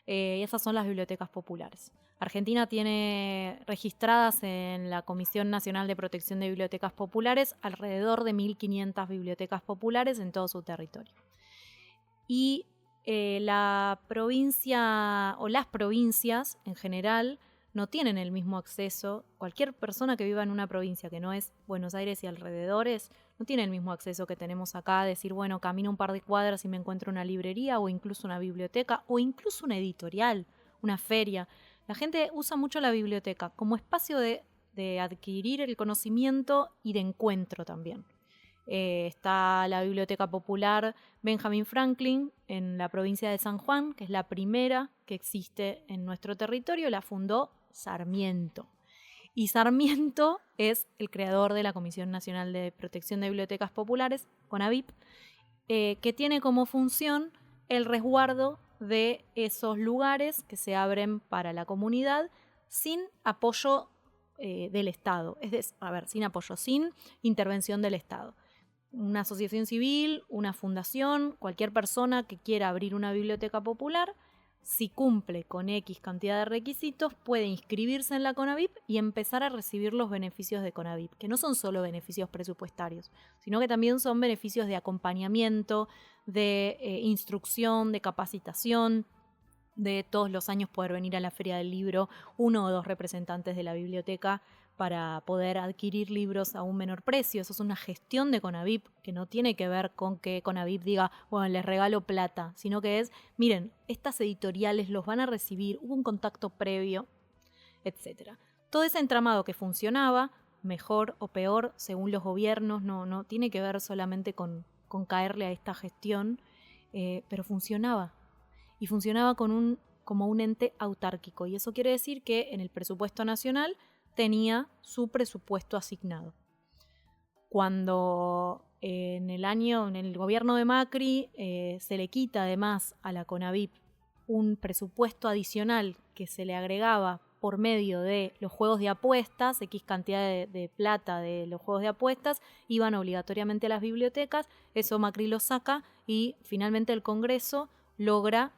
Y esas son las bibliotecas populares. Argentina tiene registradas en la Comisión Nacional de Protección de Bibliotecas Populares alrededor de 1.500 bibliotecas populares en todo su territorio. Y la provincia o las provincias en general no tienen el mismo acceso. Cualquier persona que viva en una provincia que no es Buenos Aires y alrededores no tiene el mismo acceso que tenemos acá, decir, bueno, camino un par de cuadras y me encuentro una librería o incluso una biblioteca o incluso una editorial, una feria. La gente usa mucho la biblioteca como espacio de adquirir el conocimiento y de encuentro también. Está la Biblioteca Popular Benjamin Franklin en la provincia de San Juan, que es la primera que existe en nuestro territorio, la fundó Sarmiento. Y Sarmiento es el creador de la Comisión Nacional de Protección de Bibliotecas Populares, CONAVIP, que tiene como función el resguardo de esos lugares que se abren para la comunidad sin apoyo del Estado, sin apoyo, sin intervención del Estado. Una asociación civil, una fundación, cualquier persona que quiera abrir una biblioteca popular, si cumple con X cantidad de requisitos, puede inscribirse en la CONAVIP y empezar a recibir los beneficios de CONAVIP, que no son solo beneficios presupuestarios, sino que también son beneficios de acompañamiento, de instrucción, de capacitación, de todos los años poder venir a la Feria del Libro 1 o 2 representantes de la biblioteca para poder adquirir libros a un menor precio. Eso es una gestión de CONAVIP que no tiene que ver con que CONAVIP diga, bueno, les regalo plata, sino que es, miren, estas editoriales los van a recibir, hubo un contacto previo, etc. Todo ese entramado que funcionaba, mejor o peor, según los gobiernos, no tiene que ver solamente con caerle a esta gestión, pero funcionaba. Y funcionaba como un ente autárquico. Y eso quiere decir que en el presupuesto nacional tenía su presupuesto asignado. Cuando en el gobierno de Macri se le quita además a la CONAVIP un presupuesto adicional que se le agregaba por medio de los juegos de apuestas, X cantidad de plata de los juegos de apuestas, iban obligatoriamente a las bibliotecas, eso Macri lo saca y finalmente el Congreso logra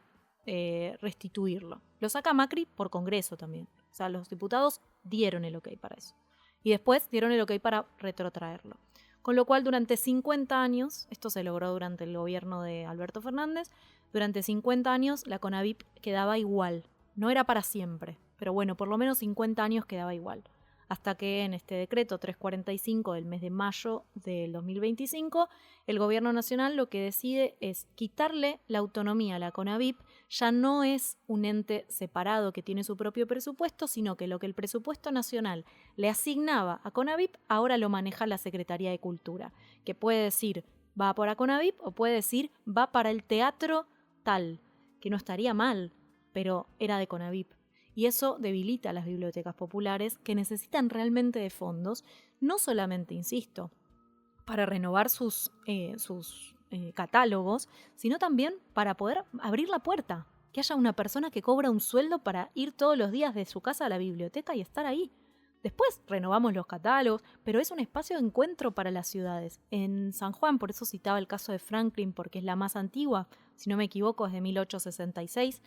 restituirlo. Lo saca Macri por Congreso también. O sea, los diputados dieron el ok para eso. Y después dieron el ok para retrotraerlo. Con lo cual, durante 50 años, esto se logró durante el gobierno de Alberto Fernández, durante 50 años la CONAVIP quedaba igual. No era para siempre, pero bueno, por lo menos 50 años quedaba igual. Hasta que en este decreto 345 del mes de mayo del 2025, el gobierno nacional lo que decide es quitarle la autonomía a la CONAVIP. Ya no es un ente separado que tiene su propio presupuesto, sino que lo que el presupuesto nacional le asignaba a CONAVIP, ahora lo maneja la Secretaría de Cultura, que puede decir va para CONAVIP o puede decir va para el teatro tal, que no estaría mal, pero era de CONAVIP. Y eso debilita a las bibliotecas populares que necesitan realmente de fondos, no solamente, insisto, para renovar sus catálogos, sino también para poder abrir la puerta, que haya una persona que cobra un sueldo para ir todos los días de su casa a la biblioteca y estar ahí. Después renovamos los catálogos, pero es un espacio de encuentro para las ciudades. En San Juan, por eso citaba el caso de Franklin, porque es la más antigua, si no me equivoco es de 1866.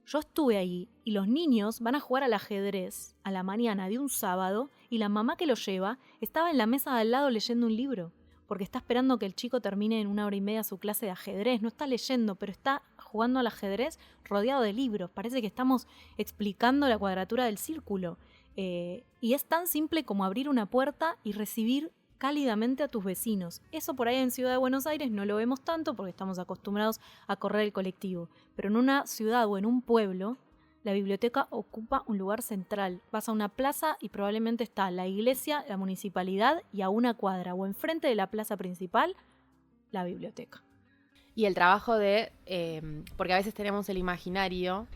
Yo estuve ahí y los niños van a jugar al ajedrez a la mañana de un sábado y la mamá que los lleva estaba en la mesa de al lado leyendo un libro, porque está esperando que el chico termine en 1 hora y media su clase de ajedrez. No está leyendo, pero está jugando al ajedrez rodeado de libros. Parece que estamos explicando la cuadratura del círculo. Y es tan simple como abrir una puerta y recibir cálidamente a tus vecinos. Eso por ahí en Ciudad de Buenos Aires no lo vemos tanto porque estamos acostumbrados a correr el colectivo. Pero en una ciudad o en un pueblo, la biblioteca ocupa un lugar central. Vas a una plaza y probablemente está la iglesia, la municipalidad y a una cuadra o enfrente de la plaza principal, la biblioteca. Y el trabajo de, porque a veces tenemos el imaginario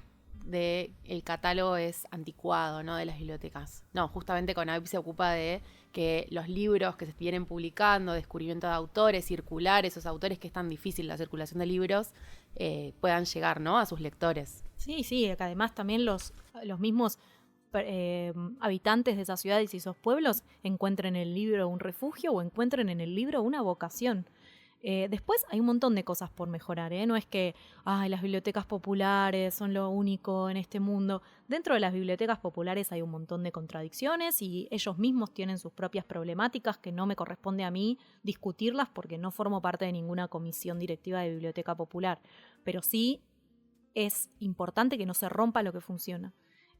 de el catálogo es anticuado, ¿no? De las bibliotecas. No, justamente Conavip se ocupa de que los libros que se vienen publicando, descubrimiento de autores, circular esos autores que es tan difícil la circulación de libros, puedan llegar, ¿no? A sus lectores. Sí, que además también los mismos habitantes de esas ciudades y esos pueblos encuentren en el libro un refugio o encuentren en el libro una vocación. Después hay un montón de cosas por mejorar, ¿eh? No es que las bibliotecas populares son lo único en este mundo. Dentro de las bibliotecas populares hay un montón de contradicciones y ellos mismos tienen sus propias problemáticas que no me corresponde a mí discutirlas porque no formo parte de ninguna comisión directiva de biblioteca popular. Pero sí es importante que no se rompa lo que funciona.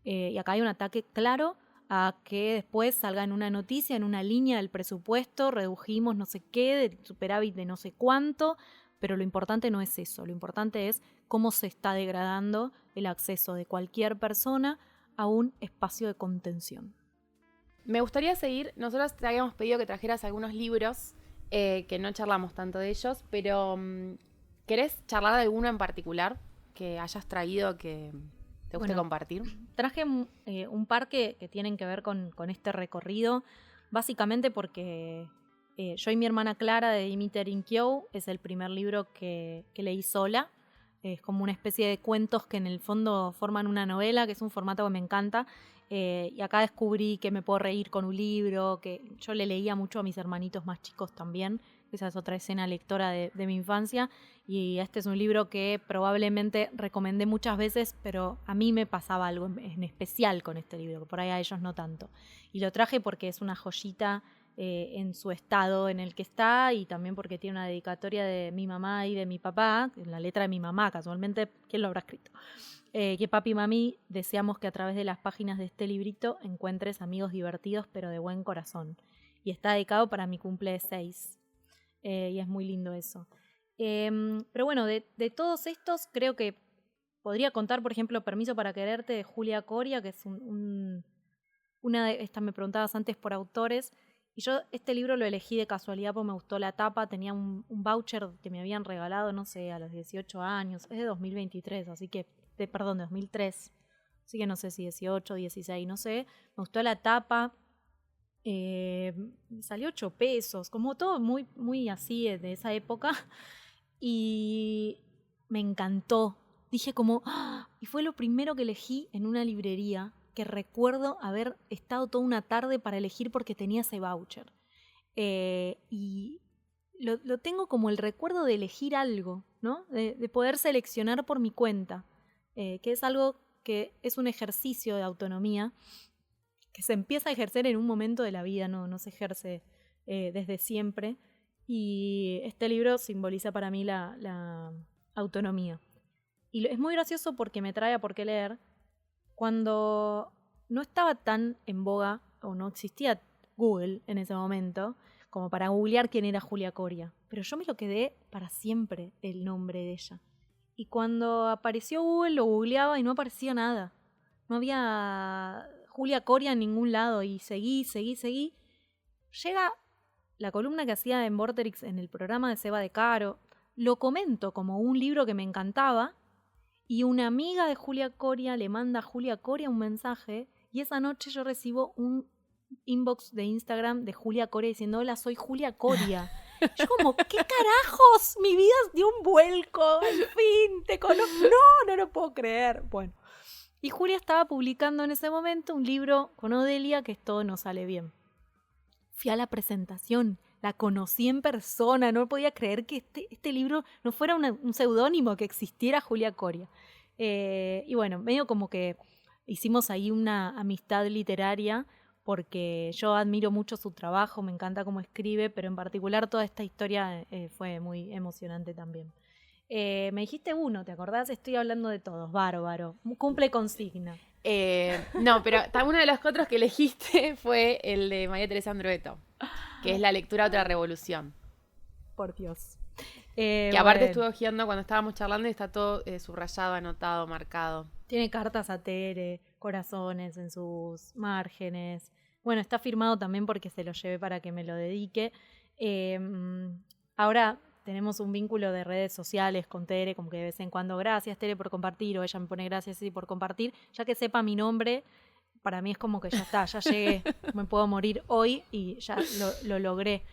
Y acá hay un ataque claro a que después salga en una noticia, en una línea del presupuesto, redujimos no sé qué, de superávit de no sé cuánto, pero lo importante no es eso, lo importante es cómo se está degradando el acceso de cualquier persona a un espacio de contención. Me gustaría seguir, nosotros te habíamos pedido que trajeras algunos libros, que no charlamos tanto de ellos, pero ¿querés charlar de alguno en particular que hayas traído que te guste compartir? Traje un par que tienen que ver con este recorrido, básicamente porque Yo y mi hermana Clara de Dimitar Inkiou es el primer libro que leí sola. Es como una especie de cuentos que en el fondo forman una novela, que es un formato que me encanta. Y acá descubrí que me puedo reír con un libro, que yo le leía mucho a mis hermanitos más chicos también. Esa es otra escena lectora de mi infancia. Y este es un libro que probablemente recomendé muchas veces, pero a mí me pasaba algo en especial con este libro, que por ahí a ellos no tanto. Y lo traje porque es una joyita en su estado en el que está, y también porque tiene una dedicatoria de mi mamá y de mi papá, la letra de mi mamá casualmente, ¿quién lo habrá escrito? Que papi y mami, deseamos que a través de las páginas de este librito encuentres amigos divertidos pero de buen corazón. Y está dedicado para mi cumple de 6. Y es muy lindo eso. Pero bueno, de todos estos creo que podría contar, por ejemplo, Permiso para quererte de Julia Coria, que es esta me preguntabas antes por autores. Y yo este libro lo elegí de casualidad porque me gustó la tapa. Tenía un voucher que me habían regalado, no sé, a los 18 años. Es de 2023, así que, de 2003. Así que no sé si 18, 16, no sé. Me gustó la tapa. Salió 8 pesos, como todo muy, muy así de esa época. Y me encantó. Dije como, y fue lo primero que elegí en una librería, que recuerdo haber estado toda una tarde para elegir porque tenía ese voucher. Y lo tengo como el recuerdo de elegir algo, ¿no? De poder seleccionar por mi cuenta, que es algo que es un ejercicio de autonomía que se empieza a ejercer en un momento de la vida, no se ejerce desde siempre. Y este libro simboliza para mí la autonomía. Y es muy gracioso porque me trae a por qué leer cuando no estaba tan en boga o no existía Google en ese momento como para googlear quién era Julia Coria. Pero yo me lo quedé para siempre el nombre de ella. Y cuando apareció Google lo googleaba y no aparecía nada. No había Julia Coria en ningún lado y seguí. Llega la columna que hacía en Vorterix en el programa de Seba de Caro. Lo comento como un libro que me encantaba. Y una amiga de Julia Coria le manda a Julia Coria un mensaje y esa noche yo recibo un inbox de Instagram de Julia Coria diciendo: hola, soy Julia Coria. Yo como, ¿qué carajos? Mi vida dio un vuelco, al fin, te conozco. No lo puedo creer. Bueno, Y Julia estaba publicando en ese momento un libro con Odelia que es Todo no sale bien. Fui a la presentación, la conocí en persona, no podía creer que este libro no fuera un seudónimo, que existiera Julia Coria. Y bueno, medio como que hicimos ahí una amistad literaria, porque yo admiro mucho su trabajo, me encanta cómo escribe, pero en particular toda esta historia fue muy emocionante también. Me dijiste uno, ¿te acordás? Estoy hablando de todos, bárbaro, cumple consigna. No, pero uno de los otros que elegiste fue el de María Teresa Andrueto, que es La lectura a otra revolución. Por Dios. Que aparte estuve hojeando cuando estábamos charlando y está todo subrayado, anotado, marcado. Tiene cartas a Tere, corazones en sus márgenes. Bueno, está firmado también porque se lo llevé para que me lo dedique. Ahora tenemos un vínculo de redes sociales con Tere, como que de vez en cuando, gracias Tere por compartir, o ella me pone gracias sí por compartir. Ya que sepa mi nombre, para mí es como que ya está, ya llegué, me puedo morir hoy y ya lo logré.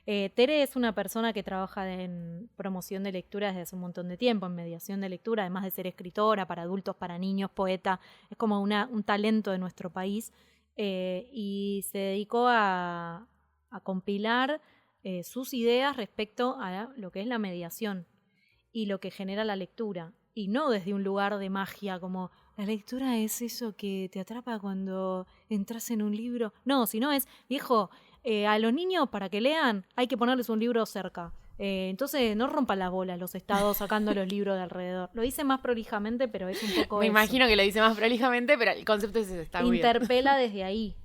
Tere es una persona que trabaja en promoción de lectura desde hace un montón de tiempo, en mediación de lectura, además de ser escritora para adultos, para niños, poeta, es como un talento de nuestro país, y se dedicó a compilar sus ideas respecto a lo que es la mediación y lo que genera la lectura, y no desde un lugar de magia como la lectura es eso que te atrapa cuando entras en un libro. No, sino es, viejo, a los niños para que lean hay que ponerles un libro cerca. Entonces no rompan las bolas los estados sacando los libros de alrededor. Lo hice más prolijamente, pero es un poco Me eso. imagino que lo dice más prolijamente, pero el concepto es ese, está muy bien. Interpela desde ahí.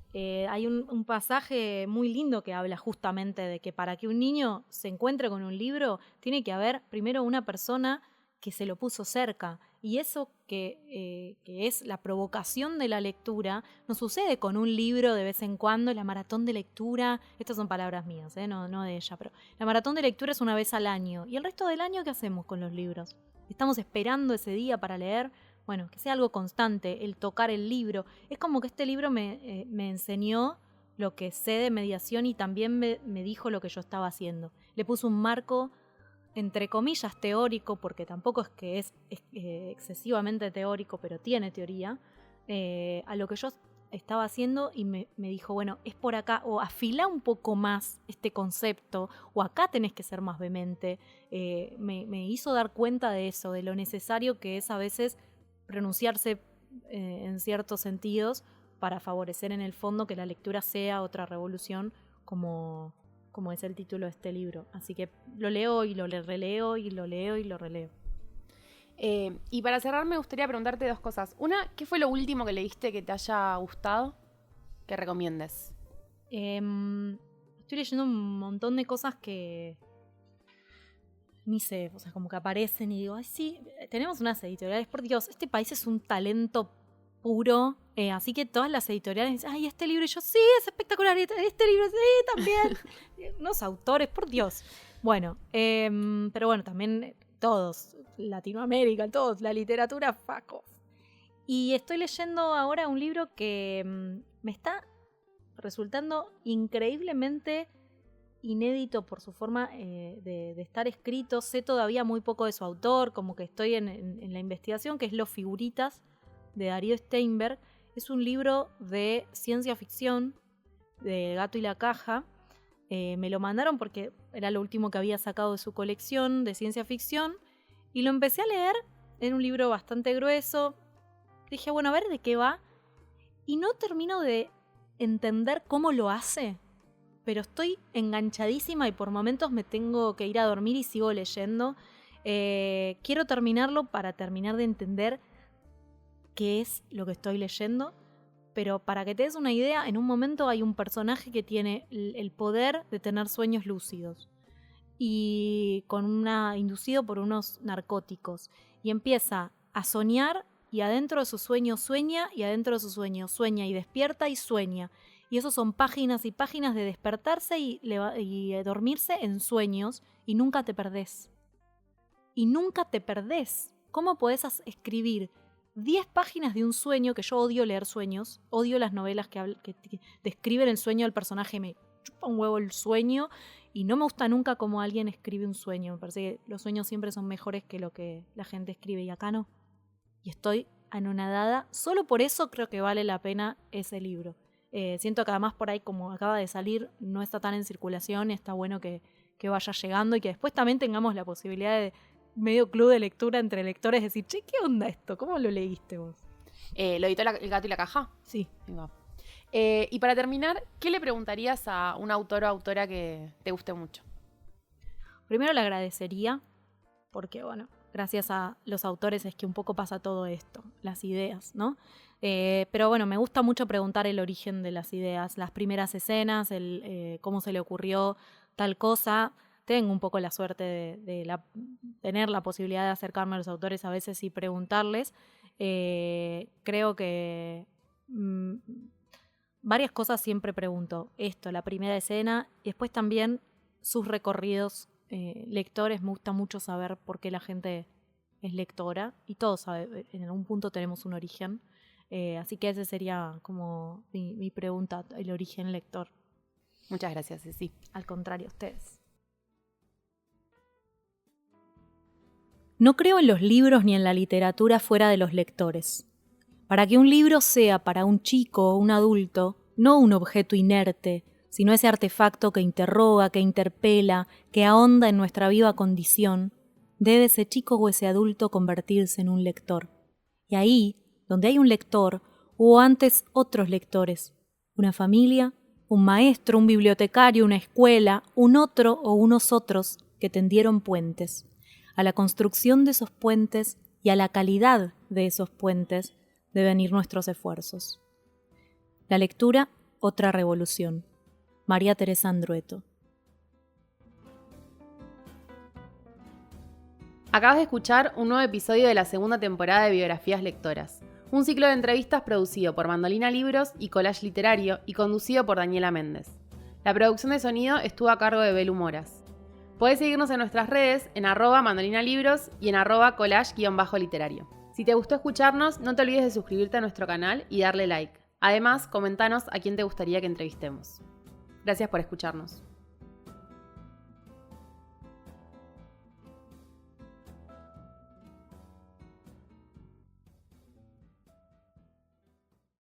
Hay un pasaje muy lindo que habla justamente de que para que un niño se encuentre con un libro tiene que haber primero una persona que se lo puso cerca. Y eso que es la provocación de la lectura, no sucede con un libro de vez en cuando, la maratón de lectura, estas son palabras mías, no de ella, pero la maratón de lectura es una vez al año. ¿Y el resto del año qué hacemos con los libros? ¿Estamos esperando ese día para leer? Bueno, que sea algo constante, el tocar el libro. Es como que este libro me enseñó lo que sé de mediación y también me dijo lo que yo estaba haciendo. Le puso un marco, entre comillas, teórico, porque tampoco es que es excesivamente teórico, pero tiene teoría, a lo que yo estaba haciendo, y me dijo, bueno, es por acá, o afilá un poco más este concepto, o acá tenés que ser más vehemente. Me hizo dar cuenta de eso, de lo necesario que es a veces pronunciarse en ciertos sentidos para favorecer en el fondo que la lectura sea otra revolución, como es el título de este libro. Así que lo leo y lo releo y lo leo y lo releo. Y para cerrar me gustaría preguntarte dos cosas. Una, ¿qué fue lo último que leíste que te haya gustado? Que recomiendes. Estoy leyendo un montón de cosas que ni sé, o sea, como que aparecen y digo, ay sí, tenemos unas editoriales, por Dios, este país es un talento puro, así que todas las editoriales dicen, ay, este libro, y yo, sí, es espectacular, este libro, sí, también. Unos autores, por Dios. Bueno, pero bueno, también todos, Latinoamérica, todos, la literatura, fuck off. Y estoy leyendo ahora un libro que me está resultando increíblemente inédito por su forma de estar escrito. Sé todavía muy poco de su autor, como que estoy en la investigación, que es Los Figuritas, de Darío Steinberg. Es un libro de ciencia ficción, de El gato y la caja. Me lo mandaron porque era lo último que había sacado de su colección de ciencia ficción, y lo empecé a leer. Era un libro bastante grueso. Dije, bueno, a ver de qué va, y no termino de entender cómo lo hace, pero estoy enganchadísima y por momentos me tengo que ir a dormir y sigo leyendo. Quiero terminarlo para terminar de entender qué es lo que estoy leyendo, pero para que te des una idea, en un momento hay un personaje que tiene el poder de tener sueños lúcidos, y inducido por unos narcóticos, y empieza a soñar, y adentro de su sueño sueña, y adentro de su sueño sueña y despierta y sueña. Y eso son páginas y páginas de despertarse y dormirse en sueños, y nunca te perdés. Y nunca te perdés. ¿Cómo podés escribir 10 páginas de un sueño? Que yo odio leer sueños, odio las novelas que describen el sueño del personaje, me chupa un huevo el sueño, y no me gusta nunca cómo alguien escribe un sueño. Me parece que los sueños siempre son mejores que lo que la gente escribe, y acá no. Y estoy anonadada. Solo por eso creo que vale la pena ese libro. Siento que además por ahí, como acaba de salir, no está tan en circulación. Está bueno que vaya llegando y que después también tengamos la posibilidad de medio club de lectura entre lectores, decir, che, ¿qué onda esto? ¿Cómo lo leíste vos? ¿Lo editó El Gato y la Caja? Sí. Ahí va. Y para terminar, ¿qué le preguntarías a un autor o autora que te guste mucho? Primero le agradecería, porque bueno, gracias a los autores es que un poco pasa todo esto, las ideas, ¿no? Pero bueno, me gusta mucho preguntar el origen de las ideas, las primeras escenas, cómo se le ocurrió tal cosa. Tengo un poco la suerte de tener la posibilidad de acercarme a los autores a veces y preguntarles. Creo que varias cosas siempre pregunto. Esto, la primera escena, y después también sus recorridos lectores. Me gusta mucho saber por qué la gente es lectora, y todos en algún punto tenemos un origen. Así que ese sería como mi pregunta, el origen lector. Muchas gracias, Ceci. Al contrario, ustedes. No creo en los libros ni en la literatura fuera de los lectores. Para que un libro sea para un chico o un adulto, no un objeto inerte, sino ese artefacto que interroga, que interpela, que ahonda en nuestra viva condición, debe ese chico o ese adulto convertirse en un lector. Y ahí, donde hay un lector, hubo antes otros lectores, una familia, un maestro, un bibliotecario, una escuela, un otro o unos otros que tendieron puentes. A la construcción de esos puentes y a la calidad de esos puentes deben ir nuestros esfuerzos. La lectura, otra revolución. María Teresa Andrueto. Acabas de escuchar un nuevo episodio de la segunda temporada de Biografías Lectoras, un ciclo de entrevistas producido por Mandolina Libros y Collage Literario y conducido por Daniela Méndez. La producción de sonido estuvo a cargo de Belu Moras. Podés seguirnos en nuestras redes en @mandolinalibros y en @collage_literario. Si te gustó escucharnos, no te olvides de suscribirte a nuestro canal y darle like. Además, comentanos a quién te gustaría que entrevistemos. Gracias por escucharnos.